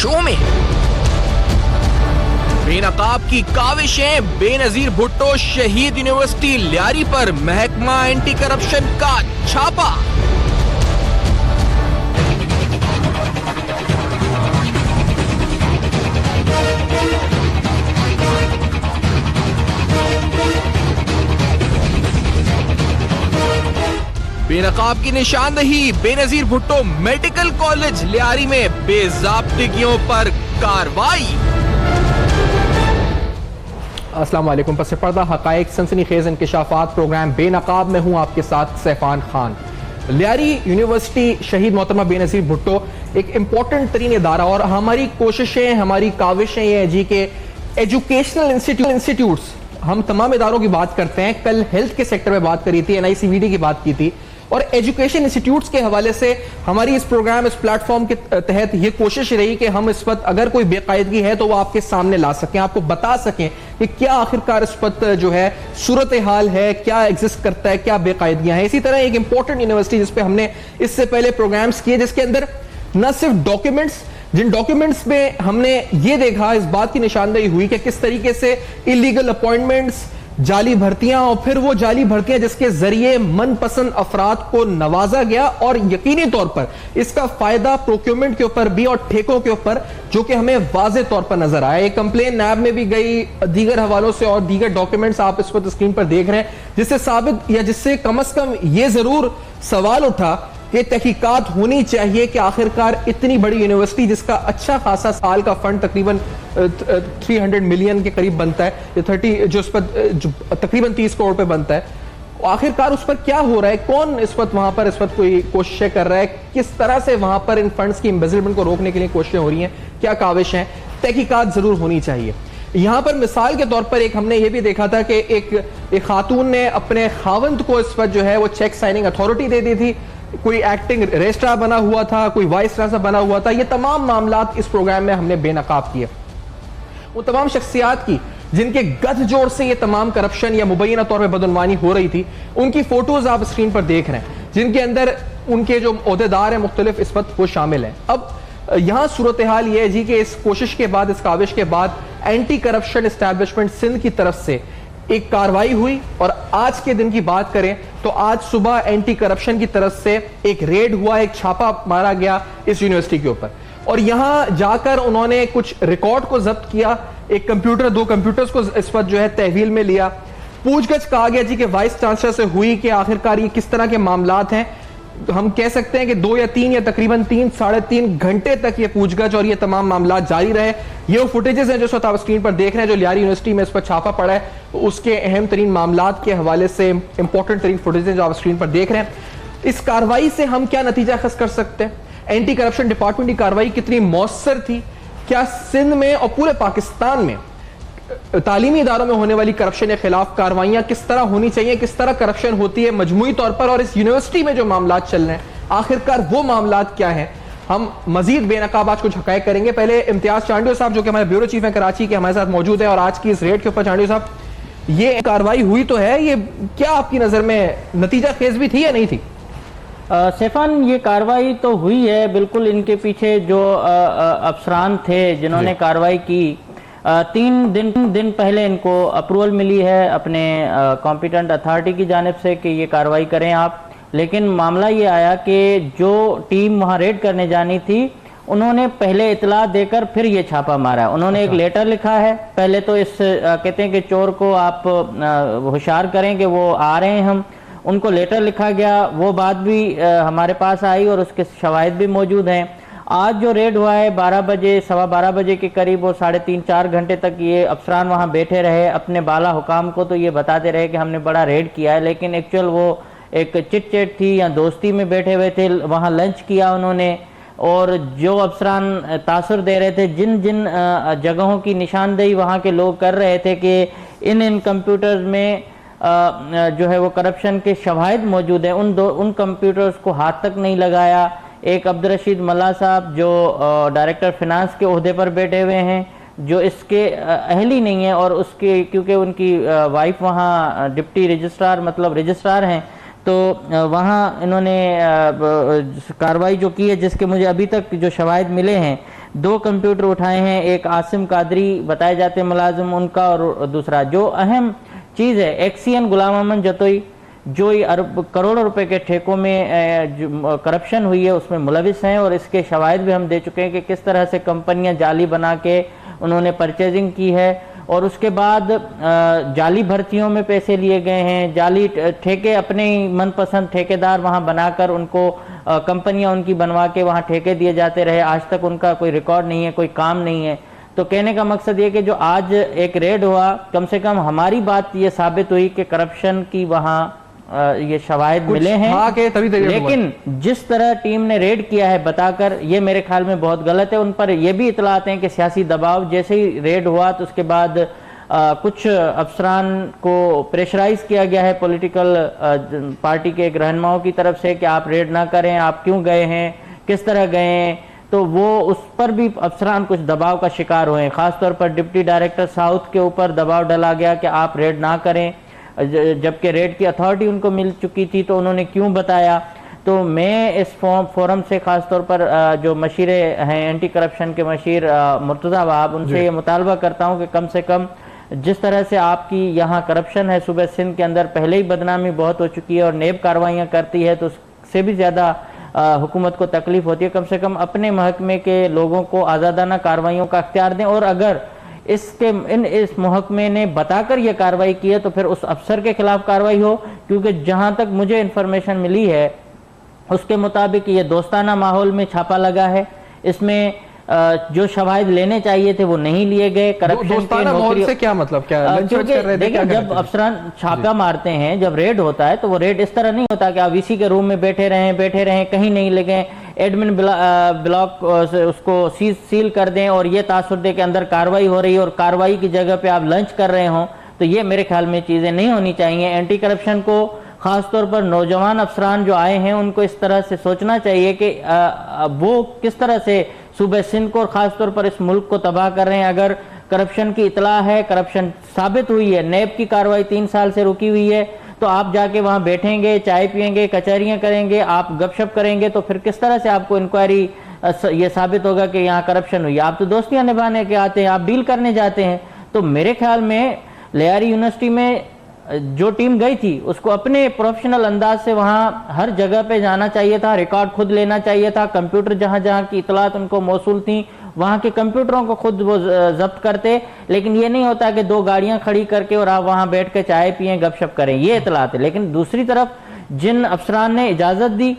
Show में। बेनकाब की काविशें, बेनजीर भुट्टो शहीद यूनिवर्सिटी लियारी पर महकमा एंटी करप्शन का छापा। बेनकाब की निशानदही, बेनजीर भुट्टो मेडिकल कॉलेज लियारी में बेज़ाब्तिगियों पर कार्रवाई। अस्सलाम वालेकुम। पस पर्दा हकायक सनसनीखेज इंकशाफात प्रोग्राम बेनकाब में हूँ आपके साथ सैफान खान। लियारी यूनिवर्सिटी शहीद मोहतरमा बेनजीर भुट्टो एक इम्पोर्टेंट तरीन इदारा, और हमारी कोशिशें, हमारी काविशें ये हैं जी के एजुकेशनल इंस्टीट्यूट्स, हम तमाम इदारों की बात करते हैं। कल हेल्थ के सेक्टर में बात करी थी, NICVD की बात की थी, और एजुकेशन इंस्टीट्यूट्स के हवाले से हमारी इस प्रोग्राम, इस प्लेटफॉर्म के तहत ये कोशिश रही कि हम इस वक्त अगर कोई बेकायदगी है तो वो आपके सामने ला सकें, आपको बता सकें कि क्या आखिरकार इस वक्त जो है सूरत हाल है, क्या एग्जिस्ट करता है, क्या बेकायदगियां हैं। इसी तरह एक इंपॉर्टेंट यूनिवर्सिटी जिस पे हमने इससे पहले प्रोग्राम्स किए, जिसके अंदर न सिर्फ डॉक्यूमेंट्स, जिन डॉक्यूमेंट्स में हमने ये देखा, इस बात की निशानदेही हुई कि किस तरीके से इलीगल अपॉइंटमेंट्स, जाली भर्तियां, और फिर वो जाली भर्तियां जिसके जरिए मनपसंद अफराद को नवाजा गया, और यकीनी तौर पर इसका फायदा प्रोक्योरमेंट के ऊपर भी और ठेकों के ऊपर, जो कि हमें वाज़े तौर पर नजर आया। एक कंप्लेन नैब में भी गई, दीगर हवालों से, और दीगर डॉक्यूमेंट्स आप इस वक्त स्क्रीन पर देख रहे हैं, जिससे साबित या जिससे कम से कम ये जरूर सवाल उठा कि तहकीकात होनी चाहिए कि आखिरकार इतनी बड़ी यूनिवर्सिटी जिसका अच्छा खासा साल का फंड तकरीबन 300 मिलियन के करीब बनता है, या 30 जो उस पर तकरीबन 30 करोड़ पे बनता है, आखिरकार उस पर क्या हो रहा है, कौन इस वक्त वहां पर इस वक्त कोई कोशिशें कर रहा है, किस तरह से वहां पर इन फंड्स की एम्बेजलमेंट को रोकने के लिए कोशिशें हो रही हैं, क्या काविश हैं, तहकीकात जरूर होनी चाहिए। यहां पर मिसाल के तौर पर एक हमने ये भी देखा था कि एक खातून ने अपने खावंद को इस वक्त जो है वो चेक साइनिंग अथॉरिटी दे दी थी, कोई एक्टिंग रजिस्ट्रार बना हुआ था, कोई वाइस चांसलर बना हुआ था। ये तमाम मामलात इस प्रोग्राम में हमने बेनकाब किए। वो तमाम शख्सियात की जिनके गठजोड़ से ये तमाम करप्शन या मुबैना तौर पर बदनवानी हो रही थी, उनकी फोटोज आप स्क्रीन पर देख रहे हैं, जिनके अंदर उनके जो ओहदेदार हैं मुख्तलिफ इस वक्त वो शामिल हैं। अब यहां सूरत हाल ये है जी कि इस कोशिश के बाद, इस काविश के बाद एंटी करप्शन एस्टैब्लिशमेंट सिंध की तरफ से एक कार्रवाई हुई, और आज के दिन की बात करें तो आज सुबह एंटी करप्शन की तरफ से एक रेड हुआ, एक छापा मारा गया इस यूनिवर्सिटी के ऊपर, और यहां जाकर उन्होंने कुछ रिकॉर्ड को जब्त किया, एक कंप्यूटर, 2 कंप्यूटर्स को इस वक्त जो है तहवील में लिया। पूछगछ कहा गया जी कि वाइस चांसलर से हुई कि आखिरकार ये किस तरह के मामलात हैं। हम कह सकते हैं कि 2 या 3 या तकरीबन 3 साढ़े 3 घंटे तक ये पूछगछ और ये तमाम मामला जारी रहे। ये वो फुटेजेस हैं जो आप स्क्रीन पर देख रहे हैं, जो लियारी यूनिवर्सिटी में इस पर छापा पड़ा है, उसके अहम तरीन मामलात के हवाले से इंपॉर्टेंट तरीन फुटेजेस जो आप स्क्रीन पर देख रहे हैं। इस कार्रवाई से हम क्या नतीजा खस कर सकते हैं? एंटी करप्शन डिपार्टमेंट की कार्रवाई कितनी मौसर थी? क्या सिंध में और पूरे पाकिस्तान में तालीमी इदारों में होने वाली करप्शन के खिलाफ कार्रवाइयां किस तरह होनी चाहिए, किस तरह करप्शन होती है मजमूई तौर पर, और इस यूनिवर्सिटी में जो मामलात चल रहे हैं आखिरकार वो मामलात क्या हैं? हम मजीद बेनकाब आज कुछ हकायक करेंगे। पहले इम्तियाज चांडियो साहब जो कि हमारे ब्यूरो चीफ हैं कराची के, हमारे साथ मौजूद है, और आज की इस रेड के ऊपर चांडियो साहब, ये कार्रवाई हुई तो है, ये क्या आपकी नजर में नतीजा खेज भी थी या नहीं थी? सैफान, ये कार्रवाई तो हुई है बिल्कुल। इनके पीछे जो अफसरान थे जिन्होंने कार्रवाई की, 3 दिन पहले इनको अप्रूवल मिली है अपने कॉम्पिटेंट अथॉरिटी की जानिब से कि ये कार्रवाई करें आप। लेकिन मामला ये आया कि जो टीम वहाँ रेड करने जानी थी, उन्होंने पहले इतला देकर फिर ये छापा मारा। उन्होंने एक लेटर लिखा है, पहले तो इस कहते हैं कि चोर को आप होशियार करें कि वो आ रहे हैं, हम उनको लेटर लिखा गया, वो बात भी हमारे पास आई और उसके शवाहिद भी मौजूद हैं। आज जो रेड हुआ है 12 बजे, 12:15 बजे के करीब, वो 3.5-4 घंटे तक ये अफसरान वहाँ बैठे रहे, अपने बाला हुकाम को तो ये बताते रहे कि हमने बड़ा रेड किया है, लेकिन एक्चुअल वो एक चिट चैट थी या दोस्ती में बैठे हुए थे। वहाँ लंच किया उन्होंने, और जो अफसरान तासुर दे रहे थे, जिन जिन जगहों की निशानदेही वहाँ के लोग कर रहे थे कि इन कंप्यूटर्स में जो है वो करप्शन के शवाहिद मौजूद हैं, उन कंप्यूटर्स को हाथ तक नहीं लगाया। एक अब्दुल रशीद मल्ला साहब जो डायरेक्टर फिनांस के ओहदे पर बैठे हुए हैं, जो इसके अहल ही नहीं है, और उसके क्योंकि उनकी वाइफ वहाँ डिप्टी रजिस्ट्रार मतलब रजिस्ट्रार हैं, तो वहाँ इन्होंने कार्रवाई जो की है, जिसके मुझे अभी तक जो शवाहिद मिले हैं, 2 कंप्यूटर उठाए हैं, एक आसिम कादरी बताए जाते हैं मुलाजिम उनका, और दूसरा जो अहम चीज़ है एक्सीएन गुलाम अहमद जतोई, जो ये करोड़ों रुपए के ठेकों में करप्शन हुई है उसमें मुलविस हैं, और इसके शवाहिद भी हम दे चुके हैं कि किस तरह से कंपनियां जाली बना के उन्होंने परचेजिंग की है, और उसके बाद जाली भर्तियों में पैसे लिए गए हैं, जाली ठेके अपने ही मनपसंद ठेकेदार वहां बनाकर उनको कंपनियां उनकी बनवा के वहां ठेके दिए जाते रहे, आज तक उनका कोई रिकॉर्ड नहीं है, कोई काम नहीं है। तो कहने का मकसद ये कि जो आज एक रेड हुआ, कम से कम हमारी बात ये साबित हुई कि करप्शन की वहां ये शवाहिद मिले हैं, लेकिन जिस तरह टीम ने रेड किया है बताकर, ये मेरे ख्याल में बहुत गलत है। उन पर ये भी इतलात हैं कि सियासी दबाव, जैसे ही रेड हुआ तो उसके बाद कुछ अफसरान को प्रेशराइज किया गया है पॉलिटिकल पार्टी के एक रहनुमाओं की तरफ से कि आप रेड ना करें, आप क्यों गए हैं, किस तरह गए हैं, तो वो उस पर भी अफसरान कुछ दबाव का शिकार हुए हैं। खासतौर पर डिप्टी डायरेक्टर साउथ के ऊपर दबाव डाला गया कि आप रेड ना करें, जबकि रेड की अथॉरिटी उनको मिल चुकी थी, तो उन्होंने क्यों बताया। तो मैं इस फोरम से खासतौर पर जो मशीरे हैं एंटी करप्शन के मशीर मुर्तज़ा वहाब, उनसे ये मुतालबा करता हूँ कि कम से कम जिस तरह से आपकी यहाँ करप्शन है, सूबे सिंध के अंदर पहले ही बदनामी बहुत हो चुकी है और नेब कार्रवाइयाँ करती है, तो उससे भी ज़्यादा हुकूमत को तकलीफ होती है। कम से कम अपने महकमे के लोगों को आज़ादाना कार्रवाइयों का अख्तियार दें, और अगर इस महकमे ने बताकर यह कार्रवाई की है तो फिर उस अफसर के खिलाफ कार्रवाई हो, क्योंकि जहां तक मुझे इंफॉर्मेशन मिली है उसके मुताबिक ये दोस्ताना माहौल में छापा लगा है, इसमें जो शवाहिद लेने चाहिए थे वो नहीं लिए गए। करप्शन के नौकरी से क्या मतलब, क्या देखिए, जब अफसरान छापा मारते हैं, जब रेड होता है तो वो रेड इस तरह नहीं होता कि आप वीसी के रूम में बैठे रहें कहीं नहीं लगे, एडमिन ब्लॉक उसको सील कर दें और ये तासुर दे के अंदर कार्रवाई हो रही है और कार्रवाई की जगह पे आप लंच कर रहे हो, तो ये मेरे ख्याल में चीजें नहीं होनी चाहिए। एंटी करप्शन को खासतौर पर नौजवान अफसरान जो आए हैं उनको इस तरह से सोचना चाहिए कि वो किस तरह से सूबे सिंध को और खासतौर पर इस मुल्क को तबाह कर रहे हैं। अगर करप्शन की इतला है, करप्शन साबित हुई है, नेब की कार्रवाई 3 साल से रुकी हुई है, तो आप जाके वहां बैठेंगे, चाय पियेंगे, कचहरियां करेंगे, आप गपशप करेंगे, तो फिर किस तरह से आपको इंक्वायरी ये साबित होगा कि यहाँ करप्शन हुई है। आप तो दोस्तियां निभाने के आते हैं, आप डील करने जाते हैं। तो मेरे ख्याल में लियारी यूनिवर्सिटी में जो टीम गई थी उसको अपने प्रोफेशनल अंदाज से वहां हर जगह पे जाना चाहिए था, रिकॉर्ड खुद लेना चाहिए था, कंप्यूटर जहां जहां की इतलात उनको मौसूल थी वहां के कंप्यूटरों को खुद वो जब्त करते। लेकिन ये नहीं होता कि 2 गाड़ियां खड़ी करके और आप वहां बैठ के चाय पिए, गपशप करें, ये इतलात है। लेकिन दूसरी तरफ जिन अफसरान ने इजाजत दी,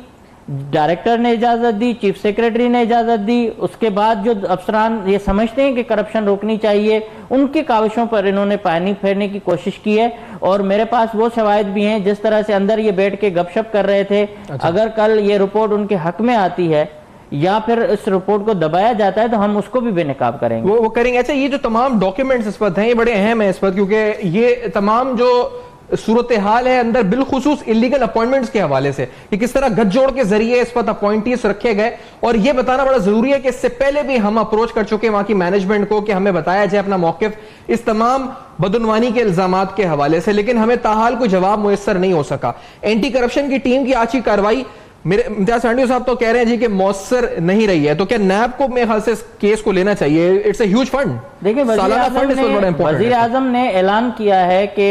डायरेक्टर ने इजाजत दी, चीफ सेक्रेटरी ने इजाजत दी, उसके बाद जो अफसरान ये समझते हैं कि करप्शन रोकनी चाहिए, उनकी काविशों पर इन्होंने पानी फेरने की कोशिश की है। और मेरे पास वो शवाहिद भी हैं जिस तरह से अंदर ये बैठ के गपशप कर रहे थे। अगर कल ये रिपोर्ट उनके हक में आती है या फिर इस रिपोर्ट को दबाया जाता है तो हम उसको भी बेनकाब करेंगे। वो करेंगे। अच्छा, ये जो तमाम डॉक्यूमेंट्स इस वक्त हैं ये बड़े अहम है इस वक्त, क्योंकि ये तमाम जो सूरत हाल है अंदर बिलखुसूस इलीगल अपॉइंटमेंट्स के हवाले से कि किस तरह गठजोड़ के जरिए इस वक्त अपॉइंटीज रखे गए, और यह बताना बड़ा जरूरी है कि इससे पहले भी हम अप्रोच कर चुके हैं वहां की मैनेजमेंट को कि हमें बताया जाए अपना मौकिफ इस तमाम बदनवानी के इल्जामात के हवाले से, लेकिन हमें ताहाल कोई जवाब मुयस्सर नहीं हो सका। एंटी करप्शन की टीम की आज की कार्रवाई, मेरे इम्तियाज सांडियो साहब तो कह रहे हैं जी कि मौसर नहीं रही है, तो क्या नैब को मेरे ख्याल से इस केस को लेना चाहिए? It's a huge fund. देखिए, वजीर आजम ने ऐलान किया है कि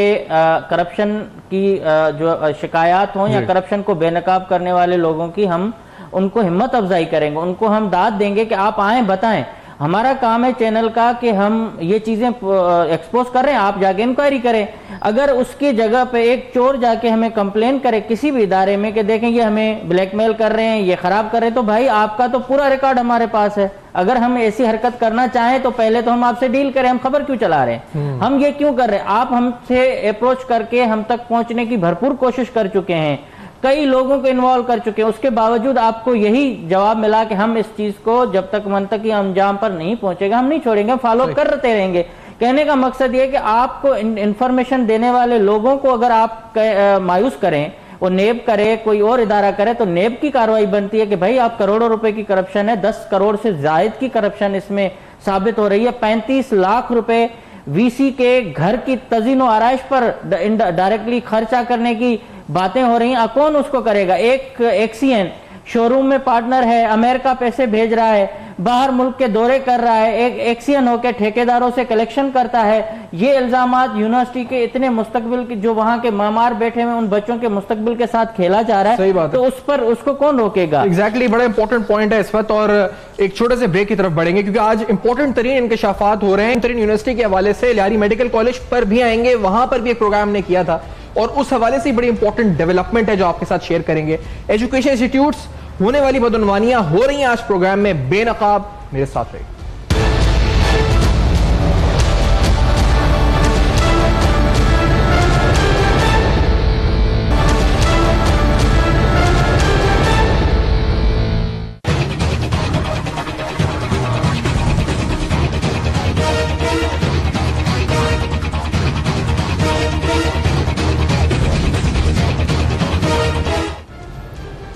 करप्शन की जो शिकायत हो या करप्शन को बेनकाब करने वाले लोगों की हम उनको हिम्मत अफजाई करेंगे, उनको हम दाद देंगे कि आप आए बताएं। हमारा काम है चैनल का कि हम ये चीजें एक्सपोज कर रहे हैं, आप जाके इंक्वायरी करें। अगर उसकी जगह पे एक चोर जाके हमें कंप्लेन करे किसी भी इदारे में कि देखें ये हमें ब्लैकमेल कर रहे हैं, ये खराब कर रहे हैं, तो भाई आपका तो पूरा रिकॉर्ड हमारे पास है। अगर हम ऐसी हरकत करना चाहें तो पहले तो हम आपसे डील करें, हम खबर क्यों चला रहे हैं, हम ये क्यों कर रहे हैं। आप हमसे अप्रोच करके हम तक पहुंचने की भरपूर कोशिश कर चुके हैं, कई लोगों को इन्वॉल्व कर चुके हैं, उसके बावजूद आपको यही जवाब मिला कि हम इस चीज को जब तक मंतकी अंजाम पर नहीं पहुंचेगा हम नहीं छोड़ेंगे, फॉलो करते रहेंगे। कहने का मकसद ये कि आपको इंफॉर्मेशन देने वाले लोगों को अगर आप मायूस करें, वो नेब करे, कोई और इदारा करे, तो नेब की कार्रवाई बनती है कि भाई आप करोड़ों रुपए की करप्शन है, 10 करोड़ से जायद की करप्शन इसमें साबित हो रही है। 35 लाख रुपए वीसी के घर की तजीनो आराइश पर डायरेक्टली खर्चा करने की बातें हो रही हैं। कौन उसको करेगा? एक एक्सीएन शोरूम में पार्टनर है, अमेरिका पैसे भेज रहा है, बाहर मुल्क के दौरे कर रहा है, एक एक्सियन होकर ठेकेदारों से कलेक्शन करता है। ये इल्जामात यूनिवर्सिटी के इतने मुस्तकबिल के जो वहां के मामार बैठे हुए उन बच्चों के मुस्तकबिल के साथ खेला जा रहा है। सही बात है। तो उस पर उसको कौन रोकेगा? एग्जैक्टली, बड़ा इंपॉर्टेंट पॉइंट है इस वक्त। और एक छोटे से ब्रेक की तरफ बढ़ेंगे क्योंकि आज इंपॉर्टेंट तरीन इंकशाफात हो रहे हैं तरीन यूनिवर्सिटी के हवाले से। लियारी मेडिकल कॉलेज पर भी आएंगे, वहां पर भी एक प्रोग्राम ने किया था और उस हवाले से बड़ी इंपॉर्टेंट डेवलपमेंट है जो आपके साथ शेयर करेंगे। एजुकेशन इंस्टीट्यूट्स होने वाली बदउनवानियां हो रही हैं आज प्रोग्राम में बेनकाब। मेरे साथ रहिए।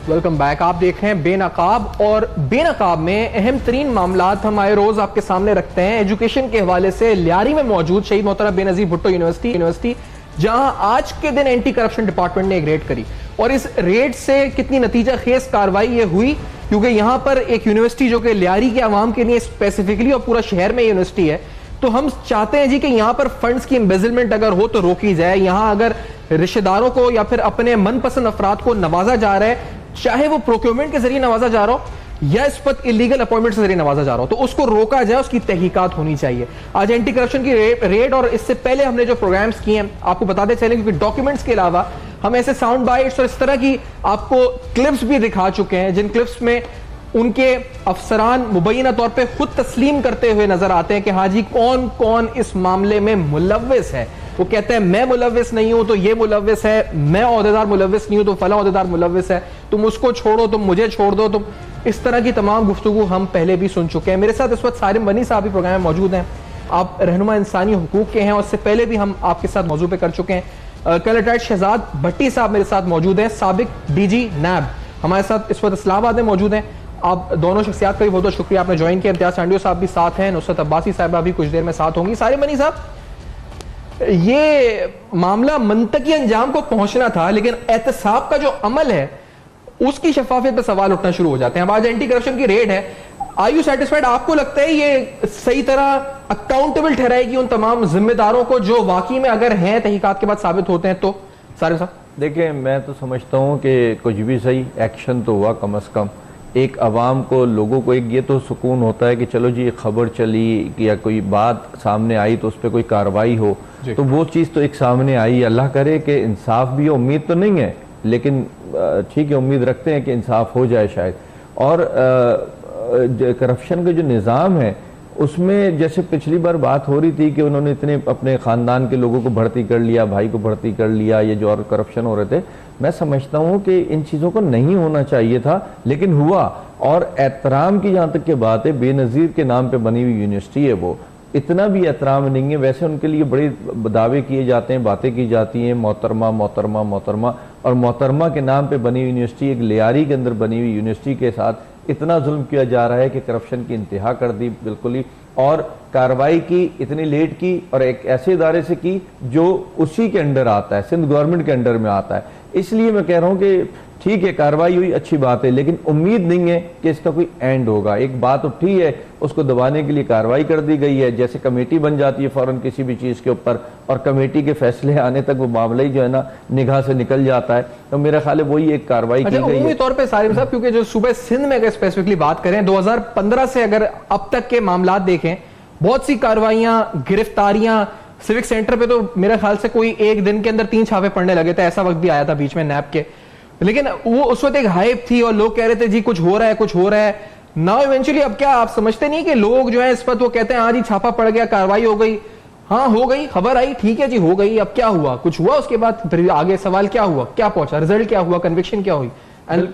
Welcome back. आप देख रहे हैं बेनकाब और बेनकाब में अहम तरीन मामलात हम आए रोज आपके सामने रखते हैं। एजुकेशन के हवाले से लियारी में मौजूद शहीद मोहतरम बेनजीर भुट्टो यूनिवर्सिटी जहां आज के दिन एंटी करप्शन डिपार्टमेंट ने एक रेड करी और इस रेड से कितनी नतीजा खेज कार्रवाई ये हुई क्योंकि यहां पर एक यूनिवर्सिटी जो कि लियारी के आवाम के लिए स्पेसिफिकली और पूरा शहर में यूनिवर्सिटी है, तो हम चाहते हैं जी कि यहां पर फंड्स की एम्बेजलमेंट अगर हो तो रोकी जाए। यहां अगर रिश्तेदारों को या फिर अपने मनपसंद अफराद को नवाजा जा रहा है, चाहे वो प्रोक्योरमेंट के जरिए नवाजा जा रहा हो या इस पर इलीगल अपॉइंटमेंट के जरिए नवाजा जा रहा हो, तो उसको रोका जाए, उसकी तहकीकात होनी चाहिए। आज एंटी करप्शन की रेड और इससे पहले हमने जो प्रोग्राम्स किए हैं आपको बताते चले क्योंकि डॉक्यूमेंट्स के अलावा हम ऐसे साउंड बाइट्स और इस तरह की आपको क्लिप्स भी दिखा चुके हैं जिन क्लिप्स में उनके अफसरान मुबैना तौर पे खुद तस्लीम करते हुए नजर आते हैं कि हाँ जी कौन कौन इस मामले में मुलव्विस है। वो कहते हैं मैं मुलव्विस नहीं हूं तो ये मुलव्विस है, मैं ओहदेदार मुलव्विस नहीं हूं तो फला ओहदेदार मुलव्विस है, तुम उसको छोड़ो, तुम मुझे छोड़ दो, तुम इस तरह की तमाम गुफ्तगू हम पहले भी सुन चुके हैं। मेरे साथ इस वक्त सारिम बनी साहब भी प्रोग्राम में मौजूद हैं। आप रहनुमा इंसानी हुकूक के हैं और इससे पहले भी हम आपके साथ मौजू पे कर चुके हैं। कलेक्टर शहजाद भट्टी साहब मेरे साथ मौजूद हैं, साबिक डीजी नैब हमारे साथ इस वक्त इस्लामाबाद में मौजूद हैं। आप दोनों शख्सियात का भी बहुत बहुत शुक्रिया, आपने ज्वाइन किया। इम्तियाज सांडियो साहब भी साथ हैं, नुसरत अब्बासी साहबा भी कुछ देर में साथ होंगी। सारिम बनी साहब, ये मामला मंतकी अंजाम को पहुंचना था लेकिन एहतसाब का जो अमल है उसकी शफाफियत पे सवाल उठना शुरू हो जाते हैं। अब आज एंटी करप्शन की रेड है, आर यू सेटिस्फाइड? आपको लगता है ये सही तरह अकाउंटेबल ठहराएगी उन तमाम जिम्मेदारों को जो वाकई में अगर हैं तहकीकात के बाद साबित होते हैं तो? सारे साहब देखिए, मैं तो समझता हूँ कि कुछ भी सही एक्शन तो हुआ, कम से कम एक आवाम को, लोगों को एक ये तो सुकून होता है कि चलो जी एक खबर चली या कोई बात सामने आई तो उस पर कोई कार्रवाई हो, तो वो चीज़ तो एक सामने आई। अल्लाह करे कि इंसाफ भी हो, उम्मीद तो नहीं है लेकिन ठीक है, उम्मीद रखते हैं कि इंसाफ हो जाए शायद। और करप्शन का जो निज़ाम है उसमें जैसे पिछली बार बात हो रही थी कि उन्होंने इतने अपने ख़ानदान के लोगों को भर्ती कर लिया, भाई को भर्ती कर लिया, ये जो और करप्शन हो रहे थे, मैं समझता हूँ कि इन चीज़ों को नहीं होना चाहिए था लेकिन हुआ। और एहतराम की जहाँ तक की बात है, बेनज़ीर के नाम पे बनी हुई यूनिवर्सिटी है, वो इतना भी एहतराम नहीं है। वैसे उनके लिए बड़े दावे किए जाते हैं, बातें की जाती हैं, मोहतरमा मोहतरमा मोहतरमा, और मोहतरमा के नाम पे बनी हुई यूनिवर्सिटी, एक लियारी के अंदर बनी हुई यूनिवर्सिटी के साथ इतना जुल्म किया जा रहा है कि करप्शन की इंतहा कर दी बिल्कुल ही, और कार्रवाई की इतनी लेट की और एक ऐसे इदारे से की जो उसी के अंडर आता है, सिंध गवर्नमेंट के अंडर में आता है। इसलिए मैं कह रहा हूँ कि ठीक है, कार्रवाई हुई, अच्छी बात है, लेकिन उम्मीद नहीं है कि इसका कोई एंड होगा। एक बात उठी है, उसको दबाने के लिए कार्रवाई कर दी गई है, जैसे कमेटी बन जाती है फौरन किसी भी चीज़ के ऊपर और कमेटी के फैसले आने तक वो मामला ही जो है ना निगाह से निकल जाता है, तो मेरा ख्याल है वही एक कार्रवाई की गई है। तौर पर सारिम साहब, क्योंकि जो सुबह सिंध में अगर स्पेसिफिकली बात करें 2015 से अगर अब तक के मामला देखें, बहुत सी कार्रवाइयां, गिरफ्तारियां, सिविक सेंटर पे तो मेरे ख्याल से कोई एक दिन के अंदर 3 छापे पड़ने लगे थे, ऐसा वक्त भी आया था बीच में नैब के। लेकिन वो उस वक्त एक हाइप थी और लोग कह रहे थे जी कुछ हो रहा है, कुछ हो रहा है। नाउ इवेंचुअली अब क्या आप समझते नहीं कि लोग जो है इस वक्त वो कहते हैं हाँ जी छापा पड़ गया, कार्रवाई हो गई, हाँ हो गई, खबर आई, ठीक है जी हो गई, अब क्या हुआ? कुछ हुआ उसके बाद? फिर आगे सवाल क्या हुआ, क्या पहुंचा, रिजल्ट क्या हुआ, कन्विक्शन क्या हुई?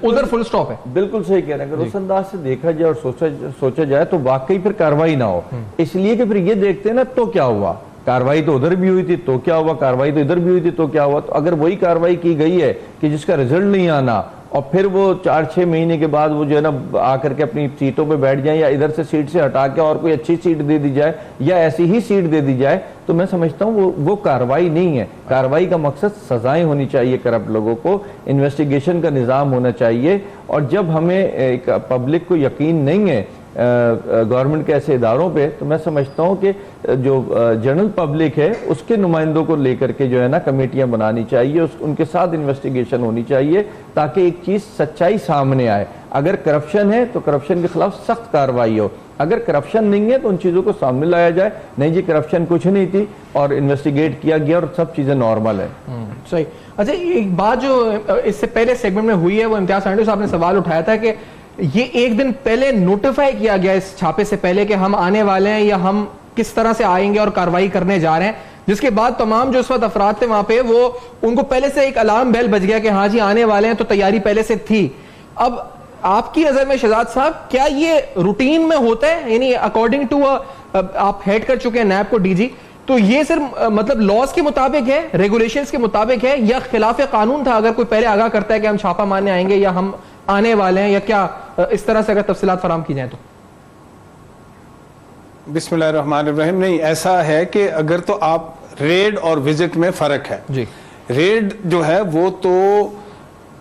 उधर फुल स्टॉप है। बिल्कुल सही कह रहे हैं। अगर उस अंदाज से देखा जाए और सोचा जाए तो वाकई फिर कार्रवाई ना हो, इसलिए कि फिर ये देखते हैं ना तो क्या हुआ, कार्रवाई तो उधर भी हुई थी तो क्या हुआ, कार्रवाई तो इधर भी हुई थी तो क्या हुआ। तो अगर वही कार्रवाई की गई है कि जिसका रिजल्ट नहीं आना और फिर वो 4-6 महीने के बाद वो जो है ना आकर के अपनी सीटों पे बैठ जाए या इधर से सीट से हटा के और कोई अच्छी सीट दे दी जाए या ऐसी ही सीट दे दी जाए, तो मैं समझता हूँ वो कार्रवाई नहीं है। कार्रवाई का मकसद सजाएं होनी चाहिए करप्ट लोगों को, इन्वेस्टिगेशन का निज़ाम होना चाहिए। और जब हमें एक पब्लिक को यकीन नहीं है गवर्नमेंट के ऐसे इदारों पे, तो मैं समझता हूँ कि जो जनरल पब्लिक है उसके नुमाइंदों को लेकर के जो है ना कमेटियां बनानी चाहिए, उनके साथ इन्वेस्टिगेशन होनी चाहिए ताकि एक चीज़ सच्चाई सामने आए। अगर करप्शन है तो करप्शन के खिलाफ सख्त कार्रवाई हो, अगर करप्शन नहीं है तो उन चीज़ों को सामने लाया जाए। नहीं जी करप्शन कुछ नहीं थी और इन्वेस्टिगेट किया गया और सब चीज़ें नॉर्मल है। सही। अच्छा, एक बात जो इससे पहले सेगमेंट में हुई है वो इम्तियाज सांडी साहब ने सवाल उठाया था कि ये एक दिन पहले नोटिफाई किया गया इस छापे से पहले कि हम आने वाले हैं या हम किस तरह से आएंगे और कार्रवाई करने जा रहे हैं, जिसके बाद तमाम जो इस वक्त अफराद थे वहां पे वो उनको पहले से एक अलार्म बेल बज गया कि हाँ जी आने वाले हैं, तो तैयारी पहले से थी। अब आपकी नजर में शहजाद साहब क्या ये रूटीन में होता है, यानी अकॉर्डिंग टू आप हेड कर चुके हैं नैब को डीजी, तो ये सिर्फ मतलब लॉज के मुताबिक है, रेगुलेशंस के मुताबिक है या खिलाफ कानून था अगर कोई पहले आगाह करता है कि हम छापा मारने आएंगे या हम आने वाले हैं, या क्या इस तरह से अगर तफसीलात फराम की जाए तो? बिस्मिल्लाहिर्रहमानिर्रहीम। नहीं, ऐसा है कि अगर तो आप रेड और विजिट में फर्क है जी। रेड जो है वो तो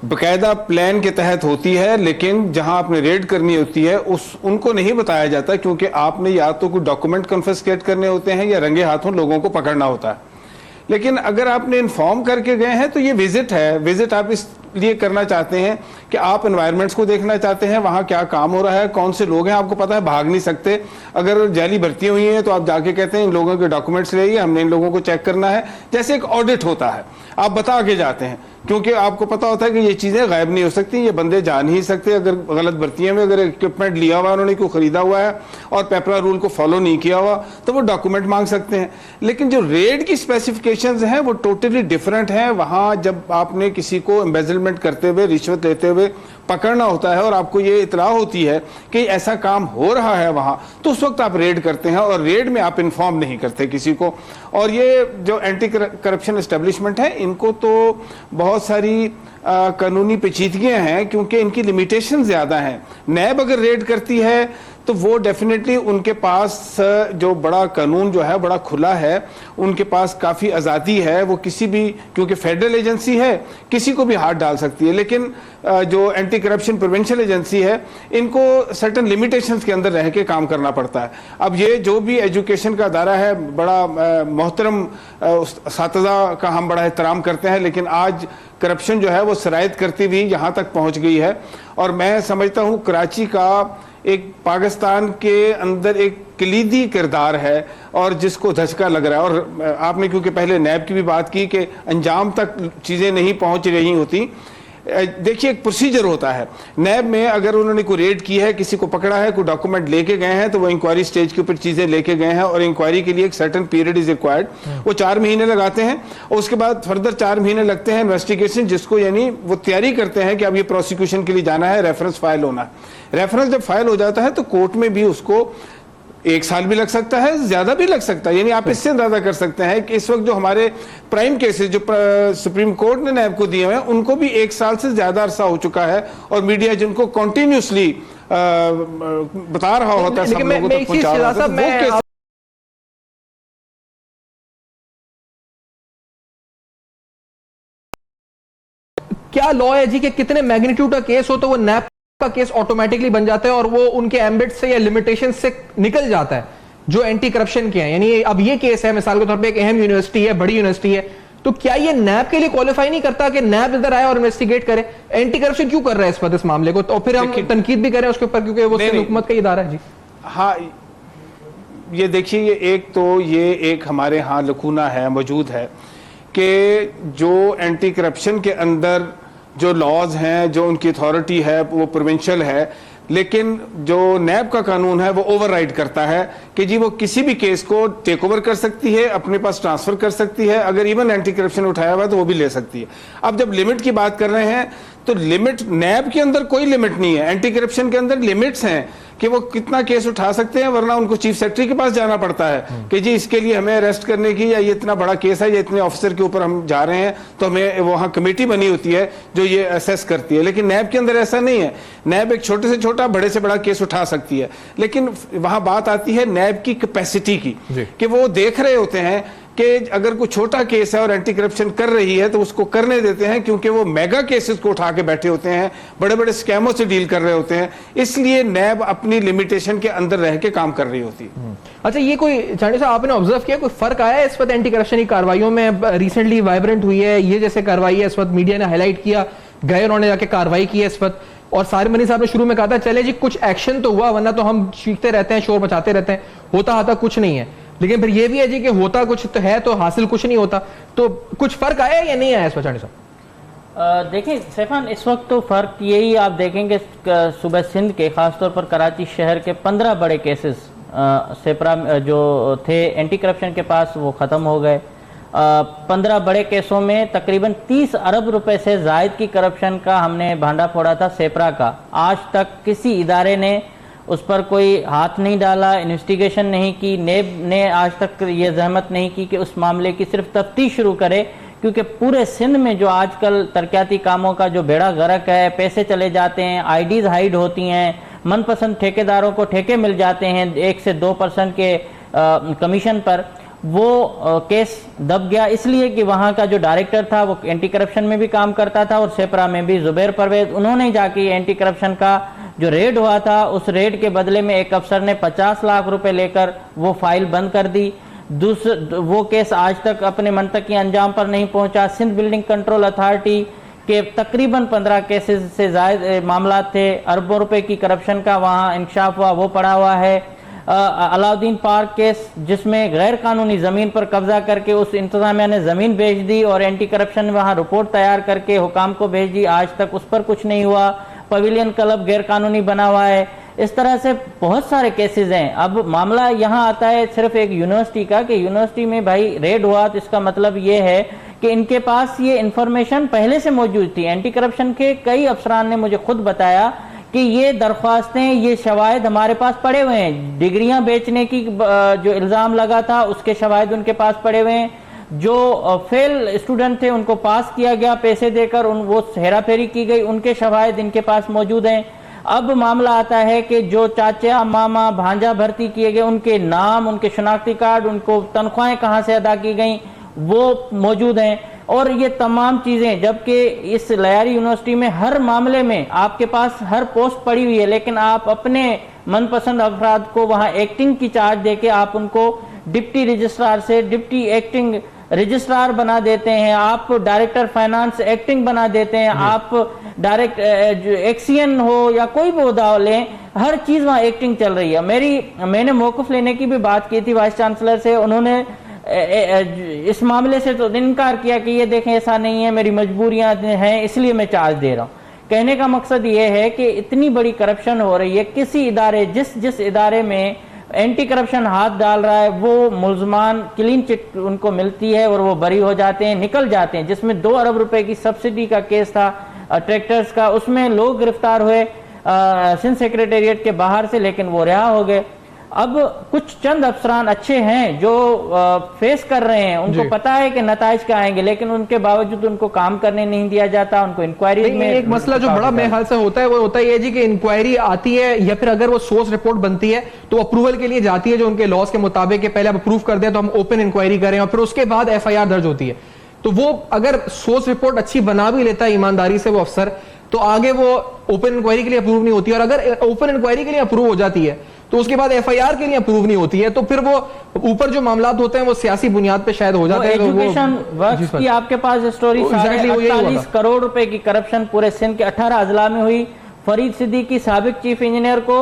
बकायदा प्लान के तहत होती है, लेकिन जहां आपने रेड करनी होती है उनको नहीं बताया जाता, क्योंकि आपने या तो कोई डॉक्यूमेंट कन्फिस्केट करने होते हैं या रंगे हाथों लोगों को पकड़ना होता है। लेकिन अगर आपने इन्फॉर्म करके गए हैं तो ये विजिट है। विजिट आप इसलिए करना चाहते हैं कि आप एनवायरनमेंट्स को देखना चाहते हैं, वहाँ क्या काम हो रहा है, कौन से लोग हैं, आपको पता है भाग नहीं सकते। अगर जाली भर्ती हुई है तो आप जाके कहते हैं इन लोगों के डॉक्यूमेंट्स ले आइए, हमने इन लोगों को चेक करना है। जैसे एक ऑडिट होता है, आप बता के जाते हैं, क्योंकि आपको पता होता है कि ये चीज़ें गायब नहीं हो सकती, ये बंदे जा नहीं सकते। अगर गलत भर्तियों में अगर इक्विपमेंट लिया हुआ उन्होंने कोई खरीदा हुआ है और पेपरा रूल को फॉलो नहीं किया हुआ तो वो डॉक्यूमेंट मांग सकते हैं। लेकिन जो रेड की स्पेसिफिकेशंस हैं वो टोटली डिफरेंट हैं। वहाँ जब आपने किसी को एम्बेजलमेंट करते हुए, रिश्वत लेते हुए पकड़ना होता है और आपको ये इतला होती है कि ऐसा काम हो रहा है वहाँ, तो उस वक्त आप रेड करते हैं और रेड में आप इन्फॉर्म नहीं करते किसी को। और ये जो एंटी करप्शन एस्टेब्लिशमेंट है इनको तो बहुत सारी कानूनी पेचीदगियां हैं, क्योंकि इनकी लिमिटेशन ज़्यादा हैं। नैब अगर रेड करती है तो वो डेफिनेटली उनके पास जो बड़ा कानून जो है बड़ा खुला है, उनके पास काफ़ी आज़ादी है, वो किसी भी, क्योंकि फेडरल एजेंसी है, किसी को भी हाथ डाल सकती है। लेकिन जो एंटी करप्शन प्रिवेंशन एजेंसी है इनको सर्टन लिमिटेशंस के अंदर रह के काम करना पड़ता है। अब ये जो भी एजुकेशन का अदारा है, बड़ा मोहतरम सातिज़ा का हम बड़ा एहतराम करते हैं, लेकिन आज करप्शन जो है वो सरायत करती हुई यहाँ तक पहुँच गई है। और मैं समझता हूँ कराची का एक पाकिस्तान के अंदर एक कलीदी किरदार है और जिसको धचका लग रहा है। और आपने क्योंकि पहले नैब की भी बात की कि अंजाम तक चीज़ें नहीं पहुंच रही होती, देखिए एक प्रोसीजर होता है नैब में। अगर उन्होंने कोई रेड की है, किसी को पकड़ा है, कोई डॉक्यूमेंट लेके गए हैं, तो वो इंक्वायरी स्टेज के ऊपर चीजें लेके गए हैं और इंक्वायरी के लिए एक सर्टेन पीरियड इज रिक्वायर्ड। वो 4 महीने लगाते हैं और उसके बाद फर्दर 4 महीने लगते हैं इन्वेस्टिगेशन, जिसको यानी वो तैयारी करते हैं कि अब ये प्रोसिक्यूशन के लिए जाना है, रेफरेंस फाइल होना है। रेफरेंस जब फाइल हो जाता है तो कोर्ट में भी उसको 1 साल भी लग सकता है, ज्यादा भी लग सकता है। यानी आप इससे अंदाजा कर सकते हैं कि इस वक्त जो हमारे प्राइम केसेस जो सुप्रीम कोर्ट ने नैब को दिए हुए हैं उनको भी 1 साल से ज्यादा अरसा हो चुका है और मीडिया जिनको कंटिन्यूसली बता रहा होता है, सब लोगों तक पहुंचा रहा होता है। क्या लॉ है जी कि कितने मैग्नीट्यूड का केस हो तो वो नैब का केस ऑटोमेटिकली बन जाता है और वो उनके एम्बिट से या लिमिटेशन से निकल जाता है जो एंटी करप्शन के हैं? यानी अब ये केस है मिसाल के तौर पे एक अहम यूनिवर्सिटी है, बड़ी यूनिवर्सिटी है, तो क्या ये नैब के लिए क्वालिफाई नहीं करता कि नैब इधर आए और इन्वेस्टिगेट करे? एंटी करप्शन क्यों कर रहा है इस वक्त इस मामले को? तो फिर हम तनकीद भी करें उसके ऊपर क्योंकि वो हुकूमत का इदारा है जी। हाँ, ये देखिए, ये एक तो ये एक हमारे यहाँ लकूना है, मौजूद है कि जो एंटी करप्शन के अंदर जो लॉज हैं, जो उनकी अथॉरिटी है वो प्रोविंशियल है, लेकिन जो नैब का कानून है वो ओवरराइड करता है कि जी वो किसी भी केस को टेक ओवर कर सकती है, अपने पास ट्रांसफर कर सकती है, अगर इवन एंटी करप्शन उठाया हुआ है तो वो भी ले सकती है। अब जब लिमिट की बात कर रहे हैं तो लिमिट नैब के अंदर कोई लिमिट नहीं है, एंटी करप्शन के अंदर लिमिट्स हैं कि वो कितना केस उठा सकते हैं, वरना उनको चीफ सेक्रेटरी के पास जाना पड़ता है कि जी इसके लिए हमें अरेस्ट करने की, या ये इतना बड़ा केस है या इतने ऑफिसर के ऊपर हम जा रहे हैं, तो हमें वहाँ कमेटी बनी होती है जो ये असेस करती है। लेकिन नैब के अंदर ऐसा नहीं है। नैब एक छोटे से छोटा, बड़े से बड़ा केस उठा सकती है, लेकिन वहाँ बात आती है नैब की कैपेसिटी की कि वो देख रहे होते हैं कि अगर कोई छोटा केस है और एंटी करप्शन कर रही है तो उसको करने देते हैं, क्योंकि वो मेगा केसेस को उठा के बैठे होते हैं, बड़े बड़े स्कैमों से डील कर रहे होते हैं, इसलिए नैब अपनी लिमिटेशन के अंदर रह के काम कर रही होती है। अच्छा, ये कोई चांडी साहब आपने ऑब्जर्व किया कोई फर्क आया है इस वक्त एंटी करप्शन की कार्रवाइयों में? रिसेंटली वाइब्रेंट हुई है ये जैसे कार्रवाई है, इस वक्त मीडिया ने हाईलाइट किया, गए उन्होंने जाके कार्रवाई की है इस वक्त, और सारे मनी साहब ने शुरू में कहा था चले जी कुछ एक्शन तो हुआ, वरना तो हम चीखते रहते हैं, शोर मचाते रहते हैं, होता कुछ नहीं है। लेकिन फिर ये भी है जी कि होता कुछ तो है तो हासिल कुछ नहीं होता, तो कुछ फर्क आया या नहीं आया इस वक्त चांडी साहब? देखिए सैफान, इस वक्त तो फर्क यही आप देखेंगे, सुबह सिंध के खासतौर पर कराची शहर के 15 बड़े केसेस सेपरा जो थे एंटी करप्शन के पास वो ख़त्म हो गए। 15 बड़े केसों में तकरीबन 30 अरब रुपए से जायद की करप्शन का हमने भांडा फोड़ा था सेपरा का। आज तक किसी इदारे ने उस पर कोई हाथ नहीं डाला, इन्वेस्टिगेशन नहीं की, नेब ने आज तक ये जहमत नहीं की कि उस मामले की सिर्फ तफ्तीश शुरू करे, क्योंकि पूरे सिंध में जो आजकल तरक्याती कामों का जो बेड़ा गर्क है, पैसे चले जाते हैं, आईडीज हाइड होती हैं, मनपसंद ठेकेदारों को ठेके मिल जाते हैं 1 से 2% के कमीशन पर, वो केस दब गया इसलिए कि वहाँ का जो डायरेक्टर था वो एंटी करप्शन में भी काम करता था और सेपरा में भी, जुबैर परवेज, उन्होंने जाके एंटी करप्शन का जो रेड हुआ था उस रेड के बदले में एक अफसर ने 50 लाख रुपए लेकर वो फाइल बंद कर दी। वो केस आज तक अपने मंतकी अंजाम पर नहीं पहुंचा। सिंध बिल्डिंग कंट्रोल अथॉरिटी के तकरीबन 15 केसेस से ज्यादा मामला थे, अरबों रुपए की करप्शन का वहाँ इंकशाफ हुआ, वो पड़ा हुआ है। अलाउद्दीन पार्क केस जिसमें गैर कानूनी जमीन पर कब्जा करके उस इंतजामिया ने जमीन बेच दी और एंटी करप्शन वहाँ रिपोर्ट तैयार करके हुकाम को भेज दी, आज तक उस पर कुछ नहीं हुआ। पवेलियन क्लब गैर कानूनी बना हुआ है। इस तरह से बहुत सारे केसेस हैं। अब मामला यहाँ आता है सिर्फ एक यूनिवर्सिटी का कि यूनिवर्सिटी में भाई रेड हुआ, तो इसका मतलब ये है कि इनके पास ये इंफॉर्मेशन पहले से मौजूद थी। एंटी करप्शन के कई अफसरान ने मुझे खुद बताया कि ये दरख्वास्तें, ये शवाहिद हमारे पास पड़े हुए हैं। डिग्रियां बेचने की जो इल्ज़ाम लगा था उसके शवाहिद उनके पास पड़े हुए हैं। जो फेल स्टूडेंट थे उनको पास किया गया पैसे देकर, वो हेरा फेरी की गई, उनके शवाहिद इनके पास मौजूद हैं। अब मामला आता है कि जो चाचा मामा भांजा भर्ती किए गए उनके नाम, उनके शनाख्ती कार्ड, उनको तनख्वाहें कहाँ से अदा की गई वो मौजूद हैं। और ये तमाम चीज़ें, जबकि इस लयारी यूनिवर्सिटी में हर मामले में आपके पास हर पोस्ट पड़ी हुई है, लेकिन आप अपने मनपसंद अफराद को वहाँ एक्टिंग की चार्ज देके आप उनको डिप्टी रजिस्ट्रार से डिप्टी एक्टिंग रजिस्ट्रार बना देते हैं, आप डायरेक्टर फाइनेंस एक्टिंग बना देते हैं, आप डायरेक्ट एक्सीएन हो या कोई भी उदाव लें, हर चीज़ वहाँ एक्टिंग चल रही है। मैंने मौक़िफ़ लेने की भी बात की थी वाइस चांसलर से, उन्होंने इस मामले से तो इनकार किया कि ये देखें ऐसा नहीं है, मेरी मजबूरियां हैं इसलिए मैं चार्ज दे रहा हूँ। कहने का मकसद ये है कि इतनी बड़ी करप्शन हो रही है, किसी इदारे जिस इदारे में एंटी करप्शन हाथ डाल रहा है वो मुल्जमान क्लीन चिट उनको मिलती है और वो बरी हो जाते हैं, निकल जाते हैं। जिसमें 2 अरब रुपए की सब्सिडी का केस था ट्रैक्टर्स का, उसमें लोग गिरफ्तार हुए सिंध सेक्रेटेरिएट के बाहर से, लेकिन वो रिहा हो गए। अब कुछ चंद अफसरान अच्छे हैं जो फेस कर रहे हैं, उनको पता है कि नताइज क्या आएंगे, लेकिन उनके बावजूद उनको काम करने नहीं दिया जाता, उनको इंक्वायरी में। एक मसला जो बड़ा मेरे ख्याल से होता है वो होता है ये जी कि इंक्वायरी आती है या फिर अगर वो सोर्स रिपोर्ट बनती है तो अप्रूवल के लिए जाती है, जो उनके लॉज के मुताबिक है, पहले आप अप्रूव कर दें तो हम ओपन इंक्वायरी करें और फिर उसके बाद FIR दर्ज होती है। तो वो अगर सोर्स रिपोर्ट अच्छी बना भी लेता है ईमानदारी से वो अफसर, तो आगे वो ओपन इंक्वायरी के लिए अप्रूव नहीं होती, और अगर ओपन इंक्वायरी के लिए अप्रूव हो जाती है तो उसके बाद FIR के लिए अप्रूव नहीं होती है, तो फिर वो ऊपर जो मामलात होते हैं वो सियासी बुनियाद पे शायद हो जाते हैं। एजुकेशन वर्क्स की आपके पास स्टोरी 48 करोड़ रुपए की करप्शन पूरे सिंध के 18 अजला में हुई। फरीद सिद्दीकी साबिक चीफ इंजीनियर को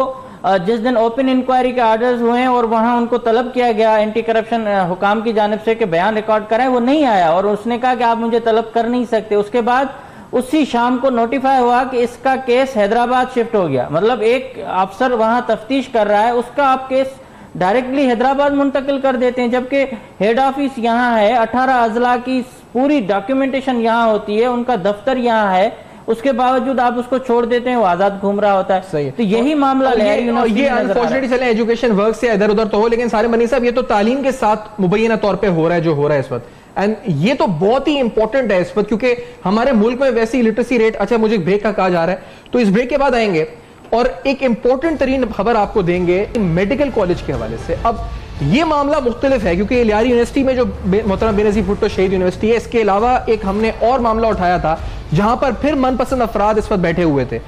जिस दिन ओपन इंक्वायरी के आर्डर्स हुए और वहां उनको तलब किया गया एंटी करप्शन हुकाम की जानिब से कि बयान रिकॉर्ड कराएं, वो नहीं आया और उसने कहा कि आप मुझे तलब कर नहीं सकते। उसके बाद उसी शाम को नोटिफाई हुआ कि इसका केस हैदराबाद शिफ्ट हो गया। मतलब एक अफसर वहां तफ्तीश कर रहा है, उसका आप केस डायरेक्टली हैदराबाद मुंतकिल कर देते हैं, जबकि हेड ऑफिस यहाँ है, 18 अजला की पूरी डॉक्यूमेंटेशन यहाँ होती है, उनका दफ्तर यहाँ है, उसके बावजूद आप उसको छोड़ देते हैं, वो आजाद घूम रहा होता है। सही है। तो यही मामला ये अनफॉर्चुनेटली चले एजुकेशन वर्क से इधर उधर तो हो, लेकिन सारे मनी साहब ये तो तालीम के साथ मुबैना तौर पे हो रहा है जो हो रहा है इस वक्त, एंड ये तो बहुत ही इंपॉर्टेंट है इस वक्त, क्योंकि हमारे मुल्क में वैसे ही लिटरेसी रेट, अच्छा मुझे ब्रेक का कहा जा रहा है तो इस ब्रेक के बाद आएंगे और एक इंपॉर्टेंट तरीन खबर आपको देंगे मेडिकल कॉलेज के हवाले से। अब ये मामला मुख्तलिफ है क्योंकि लियारी यूनिवर्सिटी में जो मोहतरम बेनज़ीर भुट्टो शहीद यूनिवर्सिटी है, इसके अलावा एक हमने और मामला उठाया था जहां पर फिर मनपसंद अफराद इस वक्त बैठे हुए थे,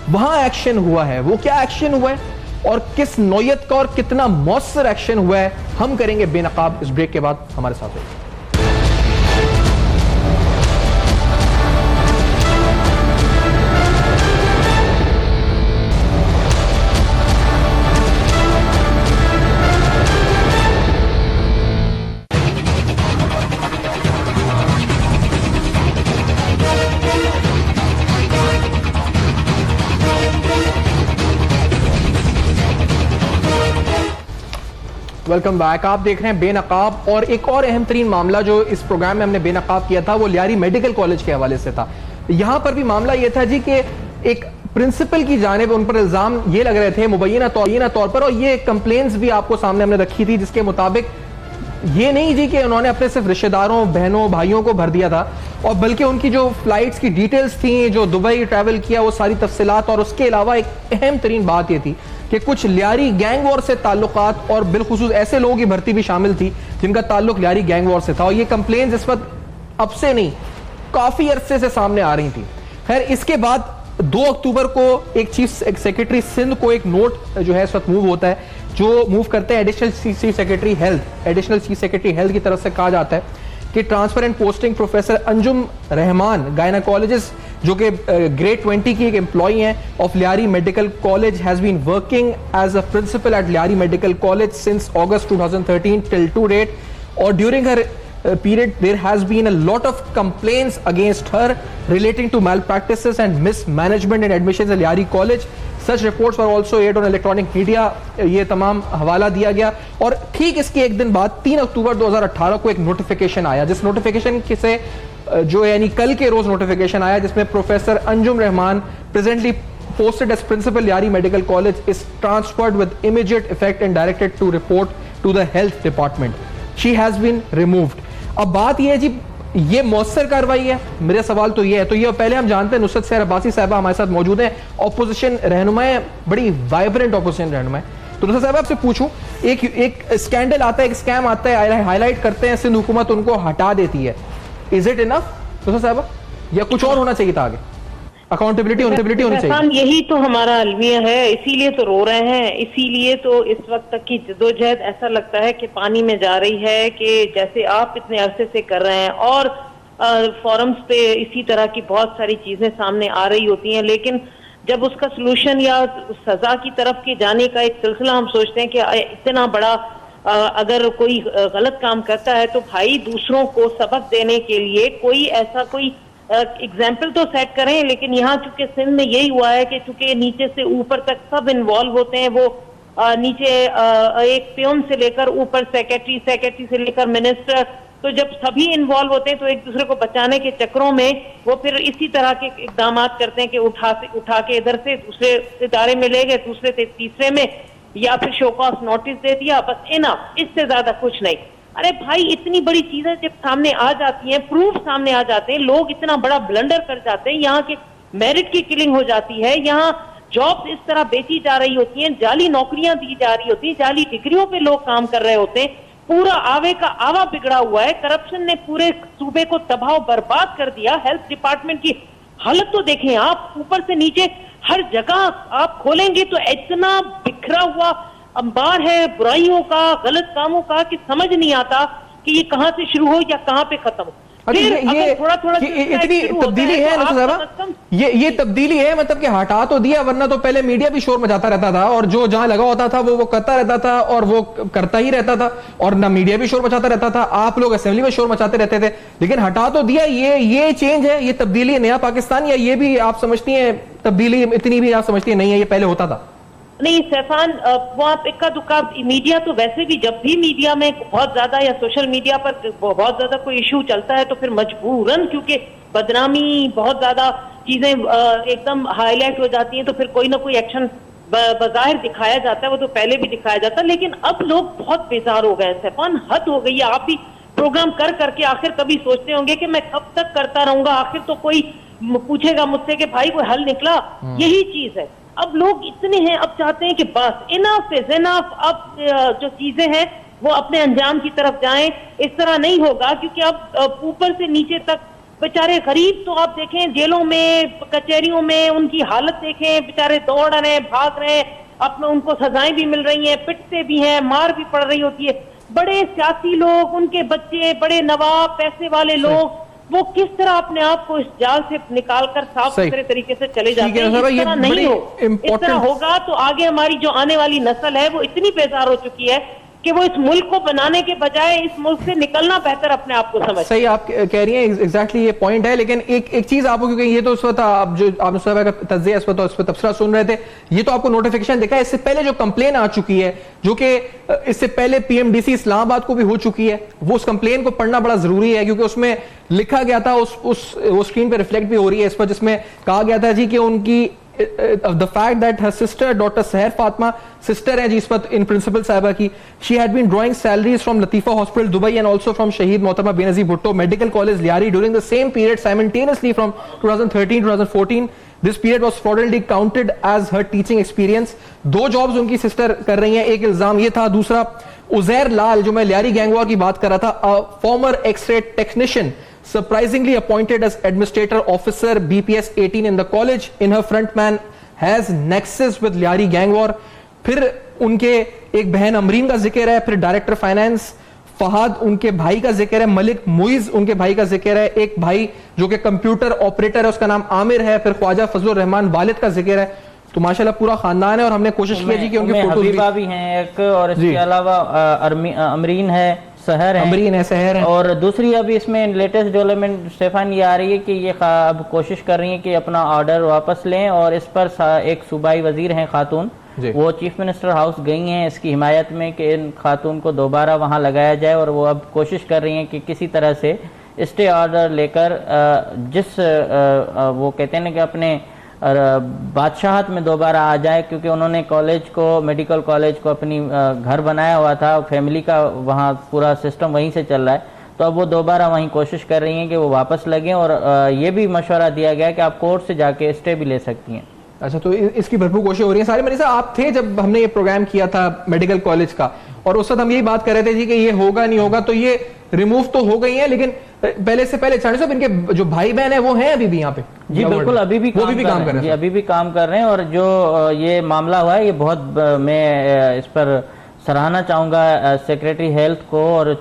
वहां एक्शन हुआ है। वो क्या एक्शन हुआ है और किस नौयत का और कितना मौसर एक्शन हुआ है, हम करेंगे बेनकाब इस ब्रेक के बाद। हमारे साथ है। Welcome back. आप देख रहे हैं बेनकाब, और एक और अहम तरीन मामला जो इस प्रोग्राम में हमने बेनकाब किया था वो लियारी मेडिकल कॉलेज के हवाले से था। यहां पर भी मामला यह था जी कि एक प्रिंसिपल की जानिब उन पर इल्जाम ये लग रहे थे मुबैना तौर पर, और ये कंप्लेंट्स भी आपको सामने हमने रखी थी, जिसके मुताबिक ये नहीं जी कि उन्होंने अपने सिर्फ रिश्तेदारों बहनों भाइयों को भर दिया था, और बल्कि उनकी जो फ्लाइट्स की डिटेल्स थी, जो दुबई ट्रैवल किया, वो सारी तफसीलात, और उसके अलावा एक अहम तरीन बात यह थी कि कुछ लियारी गैंग वॉर से ताल्लुकात और बिलखुसूस ऐसे लोगों की भर्ती भी शामिल थी जिनका ताल्लुक लियारी गैंग वॉर से था, और ये कंप्लेंट्स इस वक्त अब से नहीं काफी अरसे से सामने आ रही थी। खैर, इसके बाद 2 अक्टूबर को एक चीफ सेक्रेटरी सिंध को एक नोट जो है इस वक्त मूव होता है, जो मूव करते हैं एडिशनल चीफ सेक्रेटरी हेल्थ की तरफ से कहा जाता है कि transfer and posting professor Anjum Rahman gynaecologist जो कि ग्रेड 20 की एक एम्प्लॉई हैं of Lyari medical college, has been working as a principal at Lyari medical college since August 2013 till to date, और during her period there has been a lot of complaints against her relating to malpractices and mismanagement in admissions at Liari College. Such reports were also aired on electronic media. ये तमाम हवाला दिया गया, और ठीक इसके एक दिन बाद 3 अक्टूबर 2018 को एक नोटिफिकेशन आया, जिस नोटिफिकेशन से जो यानी कल के रोज नोटिफिकेशन आया, जिसमें professor Anjum Rahman presently posted as principal Liari Medical College is transferred with immediate effect and directed to report to the health department. She has been removed. अब बात यह है जी, ये मौसर कार्रवाई है? मेरा सवाल तो ये है। तो ये पहले हम जानते हैं नुसरत सहर अब्बासी साहबा हमारे साथ मौजूद हैं, ऑपोजिशन रहनुमा है, बड़ी वाइब्रेंट ऑपोजिशन रहनुमा है। तो नुसरत साहब आपसे पूछूं, एक स्कैंडल आता है, एक स्कैम आता है, हाईलाइट करते हैं, सिंध हुकूमत उनको हटा देती है, इज इट इनफ नुसरत साहब, या कुछ और होना चाहिए था आगे? अकाउंटेबिलिटी होनी चाहिए। यही तो हमारा अलमिया है, इसीलिए तो रो रहे हैं, इसीलिए तो इस वक्त तक की जद्दोजहद ऐसा लगता है कि पानी में जा रही है, कि जैसे आप इतने अरसे से कर रहे हैं, और फोरम्स पे इसी तरह की बहुत सारी चीजें सामने आ रही होती हैं, लेकिन जब उसका सलूशन या सजा की तरफ के जाने का एक सिलसिला हम सोचते हैं कि इतना बड़ा अगर कोई गलत काम करता है तो भाई दूसरों को सबक देने के लिए कोई ऐसा कोई एग्जाम्पल तो सेट करें। लेकिन यहाँ चूंकि सिंध में यही हुआ है कि चूंकि नीचे से ऊपर तक सब इन्वॉल्व होते हैं, वो नीचे एक प्यून से लेकर ऊपर सेक्रेटरी से लेकर मिनिस्टर, तो जब सभी इन्वॉल्व होते हैं तो एक दूसरे को बचाने के चक्रों में वो फिर इसी तरह के इकदाम करते हैं कि उठा के इधर से दूसरे इदारे में ले गए, दूसरे से तीसरे में, या फिर शो कॉज नोटिस दे दिया, बस इनफ, इससे ज्यादा कुछ नहीं। अरे भाई, इतनी बड़ी चीजें जब सामने आ जाती हैं, प्रूफ सामने आ जाते हैं, लोग इतना बड़ा ब्लंडर कर जाते हैं, यहाँ के मेरिट की किलिंग हो जाती है, यहाँ जॉब्स इस तरह बेची जा रही होती हैं, जाली नौकरियां दी जा रही होती हैं, जाली डिग्रियों पे लोग काम कर रहे होते हैं, पूरा आवे का आवा बिगड़ा हुआ है, करप्शन ने पूरे सूबे को तबाह बर्बाद कर दिया। हेल्थ डिपार्टमेंट की हालत तो देखें आप, ऊपर से नीचे हर जगह आप खोलेंगे तो इतना बिखरा हुआ अंबार है बुराइयों का, गलत कामों का, कि समझ नहीं आता कि ये कहां से शुरू हो या कहां पे खत्म हो। ये थोड़ा इतनी तब्दीली है ना साहब, ये तब्दीली है, मतलब कि हटा तो दिया, वरना तो पहले मीडिया भी शोर मचाता रहता था, और जो जहां लगा होता था वो करता रहता था, और वो करता ही रहता था, और ना मीडिया भी शोर मचाता रहता था, आप लोग असेंबली में शोर मचाते रहते थे, लेकिन हटा तो दिया। ये चेंज है, ये तब्दीली है, नया पाकिस्तान, या ये भी आप समझती हैं तब्दीली इतनी भी आप समझती हैं नहीं है, ये पहले होता था? नहीं सैफान, वो आप इक्का दुक्का, मीडिया तो वैसे भी जब भी मीडिया में बहुत ज्यादा या सोशल मीडिया पर बहुत ज्यादा कोई इशू चलता है तो फिर मजबूरन, क्योंकि बदनामी बहुत ज्यादा चीजें एकदम हाईलाइट हो जाती हैं, तो फिर कोई ना कोई एक्शन बज़ाहिर दिखाया जाता है, वो तो पहले भी दिखाया जाता है। लेकिन अब लोग बहुत बेजार हो गए सैफान, हद हो गई है। आप भी प्रोग्राम कर करके आखिर कभी सोचते होंगे कि मैं कब तक करता रहूंगा, आखिर तो कोई पूछेगा मुझसे कि भाई कोई हल निकला। यही चीज है, अब लोग इतने हैं, अब चाहते हैं कि बस इनफ इज इनफ, अब जो चीजें हैं वो अपने अंजाम की तरफ जाएं। इस तरह नहीं होगा, क्योंकि अब ऊपर से नीचे तक बेचारे गरीब तो आप देखें जेलों में, कचहरियों में उनकी हालत देखें, बेचारे दौड़ रहे हैं, भाग रहे हैं, अब उनको सजाएं भी मिल रही हैं, पिटते भी हैं, मार भी पड़ रही होती है। बड़े सियासी लोग, उनके बच्चे, बड़े नवाब, पैसे वाले लोग, वो किस तरह अपने आप को इस जाल से निकालकर साफ सुथरे तरीके से चले जाते हैं। इस तरह नहीं हो, इस तरह होगा तो आगे हमारी जो आने वाली नस्ल है वो इतनी बेजार हो चुकी है कि वो इस मुल्क को बनाने के बजाय इस मुल्क से निकलना बेहतर अपने आप को समझ। सही आप कह रही हैं, एग्जैक्टली ये पॉइंट है। लेकिन एक चीज आपको, क्योंकि ये तो उस वक्त आप जो आपने सुबह का तज्जिया इस पर तबसरा सुन रहे थे, ये तो आपको नोटिफिकेशन दिखा है। इससे पहले जो कंप्लेन आ चुकी है, जो कि इससे पहले पीएमडीसी इस्लामाबाद को भी हो चुकी है, वो उस कंप्लेन को पढ़ना बड़ा जरूरी है, क्योंकि उसमें लिखा गया था, वो स्क्रीन पे रिफ्लेक्ट भी हो रही है इस पर, जिसमें कहा गया था जी कि उनकी the fact that her sister, Dr. Seher Fatma, sister है जी इस वक्त इन प्रिंसिपल साहिबा की, she had been drawing salaries from Latifa Hospital, Dubai, and also from Shaheed Mohtama Benazir Bhutto Medical College, Lyari, during the same period simultaneously from 2013 to 2014. This period was fraudulently counted as her teaching experience. दो jobs उनकी sister कर रही हैं, एक इल्जाम ये था, दूसरा उजैर लाल, जो मैं लियारी गैंग वॉर की बात कर रहा था, former X-ray technician, surprisingly appointed as administrator officer BPS 18 in the college. In her front man has nexus with Lyari gang war. फिर उनके एक बहन अमरीन का जिक्र है, फिर डायरेक्टर फाइनेंस फहाद उनके भाई का जिक्र है, मलिक मुइज उनके भाई का जिक्र है, एक भाई जो कि कंप्यूटर ऑपरेटर है उसका नाम आमिर है, फिर ख्वाजा फजलुर रहमान वालिद का जिक्र है। तो माशाल्लाह पूरा खानदान है, और हमने कोशिश की जी कि उनके फोटोज हबीबा भी हैं एक, और इसके अलावा अमरीन है, सहर है, अमरीन है, सहर है। और दूसरी अभी इसमें लेटेस्ट डेवलपमेंट स्टेफान ये आ रही है कि ये अब कोशिश कर रही है कि अपना ऑर्डर वापस लें, और इस पर एक सूबाई वजीर हैं खातून, वो चीफ मिनिस्टर हाउस गई हैं इसकी हिमायत में कि इन खातून को दोबारा वहां लगाया जाए, और वो अब कोशिश कर रही हैं कि किसी तरह से स्टे ऑर्डर लेकर जिस वो कहते हैं ना कि अपने बादशाहत में दोबारा आ जाए, क्योंकि उन्होंने कॉलेज को, मेडिकल कॉलेज को अपनी घर बनाया हुआ था, फैमिली का वहाँ पूरा सिस्टम वहीं से चल रहा है, तो अब वो दोबारा वहीं कोशिश कर रही हैं कि वो वापस लगें, और ये भी मशवरा दिया गया कि आप कोर्ट से जाके स्टे भी ले सकती हैं। अच्छा, तो इसकी भरपूर कोशिश हो रही है। सारे मनीषा, आप थे जब हमने ये प्रोग्राम किया था मेडिकल कॉलेज का, और उस वक्त हम यही बात कर रहे थे जी कि ये होगा नहीं होगा, तो ये रिमूव तो हो गई है, लेकिन पहले से पहले चांडी साहब इनके जो भाई बहन है वो हैं अभी भी यहाँ पे? जी बिल्कुल, अभी भी काम कर रहे हैं, अभी भी काम कर रहे हैं। और जो ये मामला हुआ है, ये बहुत, मैं इस पर सराहना चाहूंगा सेक्रेटरी हेल्थ को और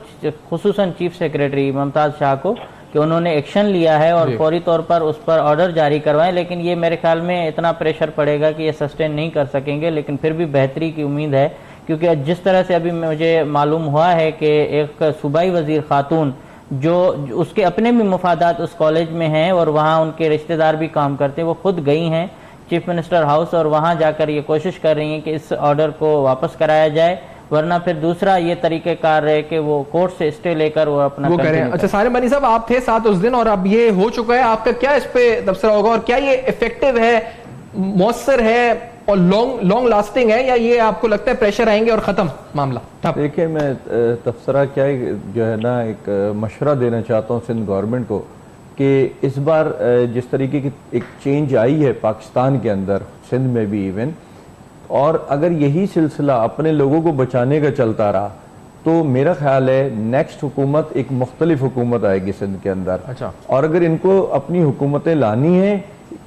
खुसूसन चीफ सेक्रेटरी मुमताज शाह को कि उन्होंने एक्शन लिया है और फौरी तौर पर उस पर ऑर्डर जारी करवाएं। लेकिन ये मेरे ख्याल में इतना प्रेशर पड़ेगा कि ये सस्टेन नहीं कर सकेंगे, लेकिन फिर भी बेहतरी की उम्मीद है, क्योंकि जिस तरह से अभी मुझे मालूम हुआ है कि एक सूबाई वजीर खातून जो उसके अपने भी मुफादात उस कॉलेज में हैं और वहाँ उनके रिश्तेदार भी काम करते हैं, वो खुद गई हैं चीफ मिनिस्टर हाउस और वहाँ जाकर ये कोशिश कर रही हैं कि इस ऑर्डर को वापस कराया जाए, वरना फिर दूसरा ये तरीकेकार है कि वो कोर्ट से स्टे लेकर वो अपना करें। अच्छा सारे बनी साहब, आप थे साथ उस दिन और अब ये हो चुका है, आपका क्या इस पे तबसरा होगा और क्या ये इफेक्टिव है, मौसर है और लॉन्ग लास्टिंग है, या ये आपको लगता है प्रेशर आएंगे और खत्म मामला? देखिए, मैं तबसरा क्या है जो है ना, एक मशवरा देना चाहता हूँ सिंध गवर्नमेंट को कि इस बार जिस तरीके की एक चेंज आई है पाकिस्तान के अंदर, सिंध में भी इवन, और अगर यही सिलसिला अपने लोगों को बचाने का चलता रहा तो मेरा ख्याल है नेक्स्ट हुकूमत एक मुख्तलिफ हुकूमत आएगी सिंध के अंदर। अच्छा। और अगर इनको अपनी हुकूमतें लानी है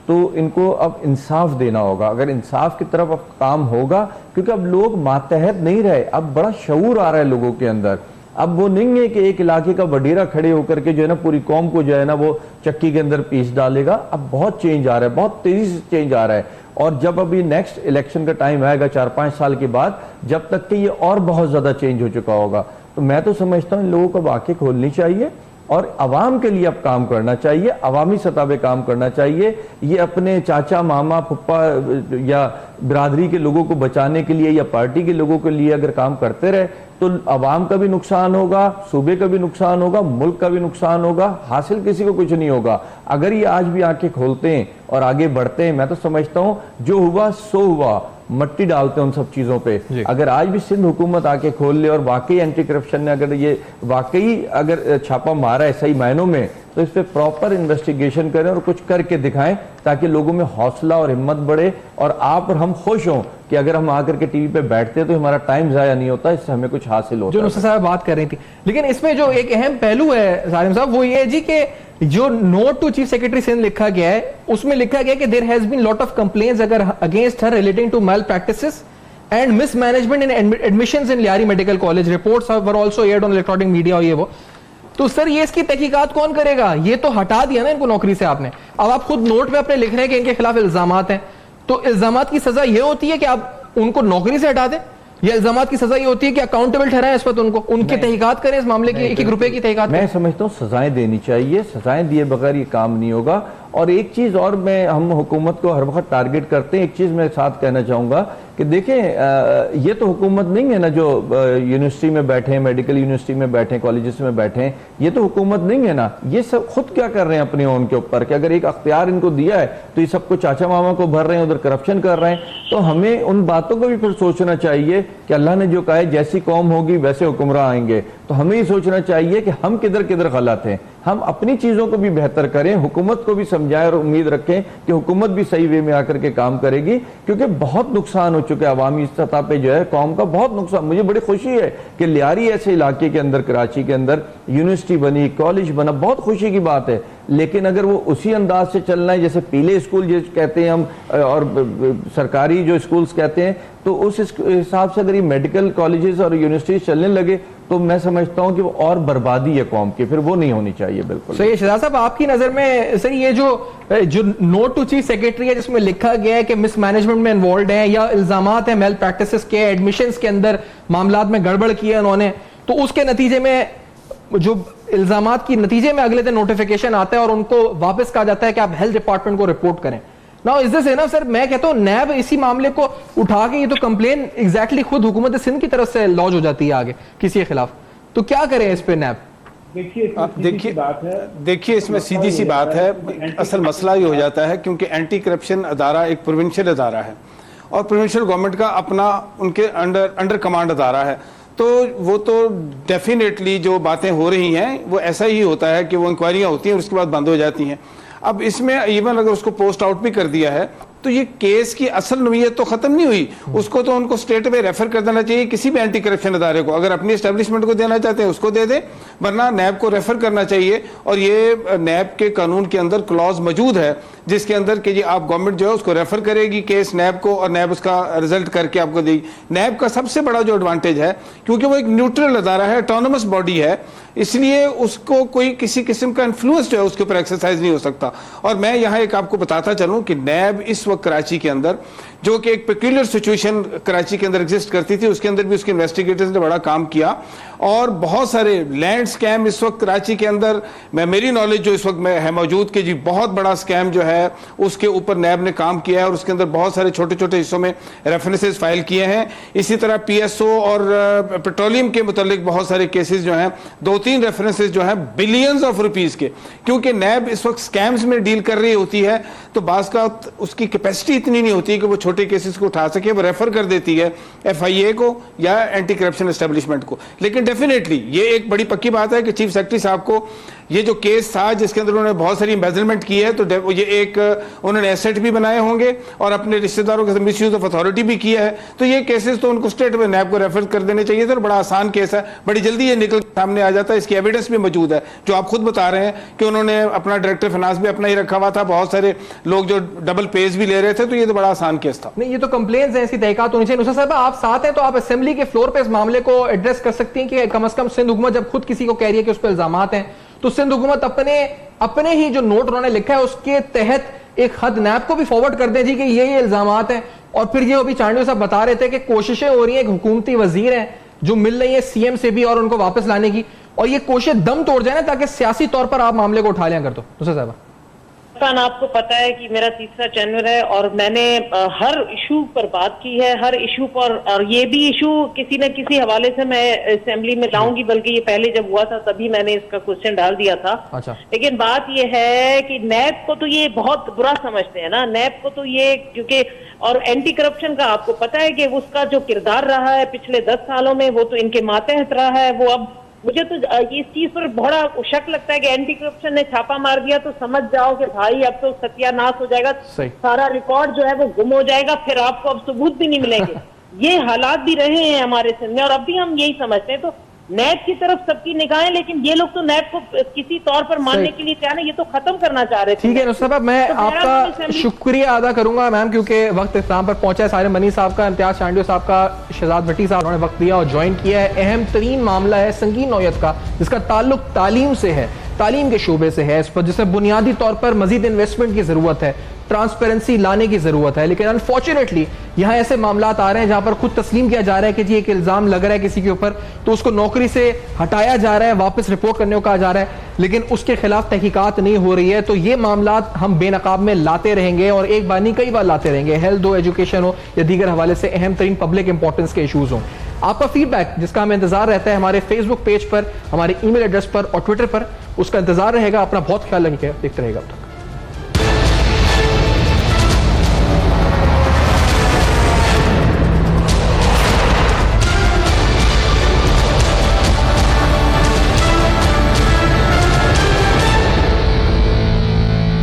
तो इनको अब इंसाफ देना होगा। अगर इंसाफ की तरफ अब काम होगा, क्योंकि अब लोग मातहत नहीं रहे, अब बड़ा शऊर आ रहा है लोगों के अंदर। अब वो नहीं है कि एक इलाके का वडीरा खड़े होकर के जो है ना पूरी कौम को जो है ना वो चक्की के अंदर पीस डालेगा। अब बहुत चेंज आ रहा है, बहुत तेजी से चेंज आ रहा है, और जब अभी नेक्स्ट इलेक्शन का टाइम आएगा 4-5 साल के बाद, जब तक कि ये और बहुत ज्यादा चेंज हो चुका होगा, तो मैं तो समझता हूँ इन लोगों को आंखें खोलनी चाहिए और अवाम के लिए अब काम करना चाहिए, अवामी सतह पे काम करना चाहिए। ये अपने चाचा मामा पप्पा या बिरादरी के लोगों को बचाने के लिए या पार्टी के लोगों के लिए अगर काम करते रहे तो अवाम का भी नुकसान होगा, सूबे का भी नुकसान होगा, मुल्क का भी नुकसान होगा, हासिल किसी को कुछ नहीं होगा। अगर ये आज भी आंखें खोलते हैं और आगे बढ़ते हैं, मैं तो समझता हूँ जो हुआ सो हुआ, मट्टी डालते हैं उन सब चीजों पे। अगर आज भी सिंध हुकूमत आके खोल ले और वाकई एंटी करप्शन ने अगर ये वाकई अगर छापा मारा है सही मायनों में, तो इस पे प्रॉपर इन्वेस्टिगेशन करें और कुछ करके दिखाएं ताकि लोगों में हौसला और हिम्मत बढ़े और आप और हम खुश हों कि अगर हम आकर के टीवी पे बैठते हैं तो हमारा टाइम जाया नहीं होता, इससे हमें कुछ हासिल होता है। जो नुसरत साहब बात कर रही थी, लेकिन इसमें जो एक अहम पहलू है सालिम साहब वो ये है जी कि जो note to chief secretary Sindh लिखा गया है उसमें लिखा गया कि there has been lot of complaints अगर against her relating to malpractices and mismanagement in admissions in Lyari medical college. Reports were also aired on electronic media और ये वो। तो सर ये इसकी तहकीकात कौन करेगा? ये तो हटा दिया ना इनको नौकरी से आपने। अब आप खुद नोट में अपने लिख रहे हैं कि इनके खिलाफ इल्जामात हैं, तो इल्जामात की सजा ये होती है कि आप उनको नौकरी से हटा दें, या इल्जामात की सजा ये होती है कि अकाउंटेबल ठहराएं इस वक्त उनको, उनकी तहकीकात करें इस मामले की, एक रुपए की तहकीकात? मैं समझता हूँ सजाएं देनी चाहिए, सजाएं दिए बगैर ये काम नहीं होगा। और एक चीज और मैं हम हुकूमत को हर वक्त टारगेट करते हैं, एक चीज मैं साथ कहना चाहूंगा कि देखें ये तो हुकूमत नहीं है ना जो यूनिवर्सिटी में बैठे हैं, मेडिकल यूनिवर्सिटी में बैठे हैं, कॉलेजेस में बैठे हैं, ये तो हुकूमत नहीं है ना। ये सब खुद क्या कर रहे हैं अपने ओन के ऊपर कि अगर एक अख्तियार इनको दिया है तो ये सबको चाचा मामा को भर रहे हैं, उधर करप्शन कर रहे हैं। तो हमें उन बातों को भी फिर सोचना चाहिए कि अल्लाह ने जो कहा है जैसी कौम होगी वैसे हुक्मरान आएंगे। तो हमें ये सोचना चाहिए कि हम किधर किधर गलत हैं, हम अपनी चीजों को भी बेहतर करें, हुकूमत को भी समझाएं और उम्मीद रखें कि हुकूमत भी सही वे में आकर के काम करेगी, क्योंकि बहुत नुकसान हो चुका है अवामी सतह पे जो है, कौम का बहुत नुकसान। मुझे बड़ी खुशी है कि लियारी ऐसे इलाके के अंदर, कराची के अंदर यूनिवर्सिटी बनी, कॉलेज बना, बहुत खुशी की बात है। लेकिन अगर वो उसी अंदाज से चलना है जैसे पीले स्कूल जो कहते हैं हम और सरकारी जो स्कूल्स कहते हैं, तो उस हिसाब से अगर ये मेडिकल कॉलेजेस और यूनिवर्सिटीज चलने लगे तो मैं समझता हूं कि वो और बर्बादी है कौम की, फिर वो नहीं होनी चाहिए। बिल्कुल सही है। शहजाद साहब आपकी नजर में सर ये जो नोट टू चीफ सेक्रेटरी है जिसमें लिखा गया है कि मिसमैनेजमेंट में इन्वॉल्व है या इल्जामात है मेल प्रैक्टिसेस के, एडमिशंस के अंदर मामलात में गड़बड़ की है उन्होंने, तो उसके नतीजे में जो इल्जामात की नतीजे में अगले दिन नोटिफिकेशन आता है और उनको वापस कहा जाता है कि आप हेल्थ डिपार्टमेंट को रिपोर्ट करें। Now is this enough sir? मैं कहता हूं नैब इसी मामले को उठा के, ये तो कंप्लेन एग्जैक्टली खुद हुकूमत सिंध की तरफ से लॉन्च हो जाती है आगे किसी के खिलाफ, तो क्या करें इस पे नैब? देखिए इसमें सीधी सी बात है, असल मसला ये हो जाता है क्योंकि एंटी करप्शन अदारा एक प्रोविंशियल अदारा है और प्रोविंशियल गवर्नमेंट का अपना उनके अंडर कमांड अदारा है, तो वो तो डेफिनेटली जो बातें हो रही हैं वो ऐसा ही होता है कि वो इंक्वायरियां होती हैं और उसके बाद बंद हो जाती हैं। अब इसमें इवन अगर उसको पोस्ट आउट भी कर दिया है तो ये केस की असल नोयत तो खत्म नहीं हुई, उसको तो उनको स्टेट में रेफर कर देना चाहिए किसी भी एंटी करप्शन अदारे को। अगर अपनी एस्टेब्लिशमेंट को देना चाहते हैं उसको दे दे, वरना नैब को रेफर करना चाहिए। और ये नैब के कानून के अंदर क्लॉज मौजूद है जिसके अंदर कि जी आप गवर्नमेंट जो है उसको रेफर करेगी केस नैब को और नैब उसका रिजल्ट करके आपको देगी। नैब का सबसे बड़ा जो एडवांटेज है क्योंकि वो एक न्यूट्रल अदारा है, ऑटोनोमस बॉडी है, इसलिए उसको कोई किसी किस्म का इन्फ्लुएंस जो है उसके ऊपर एक्सरसाइज नहीं हो सकता। और मैं यहाँ एक आपको बताता चलूँ कि नैब इस वक्त कराची के अंदर, जो कि एक पेक्यूलियर सिचुएशन कराची के अंदर एग्जिस्ट करती थी, उसके अंदर भी उसके इन्वेस्टिगेटर्स ने बड़ा काम किया और बहुत सारे लैंड स्कैम इस वक्त कराची के अंदर, मेरी नॉलेज जो इस वक्त में है मौजूद कि जी बहुत बड़ा स्कैम जो है उसके ऊपर नैब ने काम किया है और उसके अंदर बहुत सारे छोटे छोटे हिस्सों में रेफरेंसेस फाइल किए हैं। इसी तरह PSO और पेट्रोलियम के मुतालिक बहुत सारे केसेस जो हैं, 2-3 रेफरेंसेस जो हैं बिलियंस ऑफ रुपीस के, क्योंकि नैब इस वक्त स्कैम्स में डील कर रही होती है तो बास का उसकी कैपेसिटी इतनी नहीं होती कि वो छोटे केसेस को उठा सके, वो रेफर कर देती है FIA को या एंटी करप्शन एस्टेब्लिशमेंट को। लेकिन डेफिनेटली ये एक बड़ी पक्की बात है कि चीफ सेक्रेटरी साहब को ये जो केस था जिसके अंदर उन्होंने बहुत सारी एम्बेजलमेंट की है, तो ये एक उन्होंने एसेट भी बनाए होंगे और अपने रिश्तेदारों के साथ मिसयूज ऑफ अथॉरिटी भी किया है, तो ये केसेस तो उनको स्टेट में नैब को रेफर कर देने चाहिए थे। बड़ा आसान केस है, बड़ी जल्दी ये निकल सामने आ जाता है, इसकी एविडेंस भी मौजूद है जो आप खुद बता रहे हैं कि उन्होंने अपना डायरेक्टर फाइनेंस भी अपना ही रखा हुआ था, बहुत सारे लोग जो डबल पेज भी ले रहे थे, तो ये तो बड़ा आसान केस था। नहीं, ये तो कंप्लेंट्स हैं, इसकी तहकीकात होनी चाहिए। नुसरत साहब आप साथ हैं तो आप असेंबली के फ्लोर पे इस मामले को एड्रेस कर सकती हैं कि कम से कम सिंध हुकूमत जब खुद किसी को कह रही है कि उस पर इल्जामात हैं तो सिंध हुकूमत अपने ही जो नोट उन्होंने लिखा है उसके तहत एक खत नैब को भी फॉरवर्ड कर दें जी कि ये इल्जामात हैं। और फिर ये अभी चांडियो साहब बता रहे थे कि कोशिशें हो रही हैं, हुकूमती वजीर हैं जो मिल रही है CM से भी और उनको वापस लाने की, और ये कोशिश दम तोड़ जाए ना ताकि सियासी तौर पर आप मामले को उठा लें। कर दो दूसरे साहब खान, आपको पता है कि मेरा तीसरा टेन्योर है और मैंने हर इशू पर बात की है, हर इशू पर, और ये भी इशू किसी न किसी हवाले से मैं असेंबली में लाऊंगी, बल्कि ये पहले जब हुआ था तभी मैंने इसका क्वेश्चन डाल दिया था। अच्छा। लेकिन बात ये है कि नैब को तो ये बहुत बुरा समझते हैं ना, नैब को तो ये, क्योंकि और एंटी करप्शन का आपको पता है कि उसका जो किरदार रहा है पिछले 10 सालों में वो तो इनके मातहत रहा है। वो अब मुझे तो इस चीज पर बड़ा शक लगता है कि एंटी करप्शन ने छापा मार दिया तो समझ जाओ कि भाई अब तो सत्यानाश हो जाएगा, सारा रिकॉर्ड जो है वो गुम हो जाएगा, फिर आपको अब सबूत भी नहीं मिलेंगे। ये हालात भी रहे हैं हमारे सामने और अब भी हम यही समझते हैं। तो नैब की तरफ सबकी निगाहें, लेकिन ये लोग तो नैब को किसी तौर पर मानने के लिए तैयार है, ये तो खत्म करना चाह रहे थे। ठीक है नुसरत साहब, मैं आपका शुक्रिया अदा करूंगा मैम, क्योंकि वक्त इख्तिताम पर पहुंचा है। सारे मनी साहब का, इम्तियाज शांडियो साहब का, शहजाद भट्टी साहब उन्होंने वक्त दिया और ज्वाइन किया है। अहम तरीन मामला है, संगीन नौयत का, जिसका ताल्लुक तालीम से है, तालीम के शोबे से है, इस पर जिसमें बुनियादी तौर पर मजीद इन्वेस्टमेंट की जरूरत है, ट्रांसपेरेंसी लाने की जरूरत है। लेकिन अनफॉर्चुनेटली यहाँ ऐसे मामला आ रहे हैं जहां पर खुद तस्लीम किया जा रहा है कि जी एक इल्जाम लग रहा है किसी के ऊपर, तो उसको नौकरी से हटाया जा रहा है, वापस रिपोर्ट करने को कहा जा रहा है, लेकिन उसके खिलाफ तहकीकात नहीं हो रही है। तो ये मामला हम बेनकाब में लाते रहेंगे और एक बार नहीं कई बार लाते रहेंगे, हेल्थ हो, एजुकेशन हो या दीगर हवाले से अहम तरीन पब्लिक इंपॉर्टेंस के इशूज हों। आपका फीडबैक जिसका हमें इंतजार रहता है हमारे फेसबुक पेज पर, हमारे ईमेल एड्रेस पर और ट्विटर पर, उसका इंतजार रहेगा। अपना बहुत ख्याल रखिएगा, देखते रहेगा।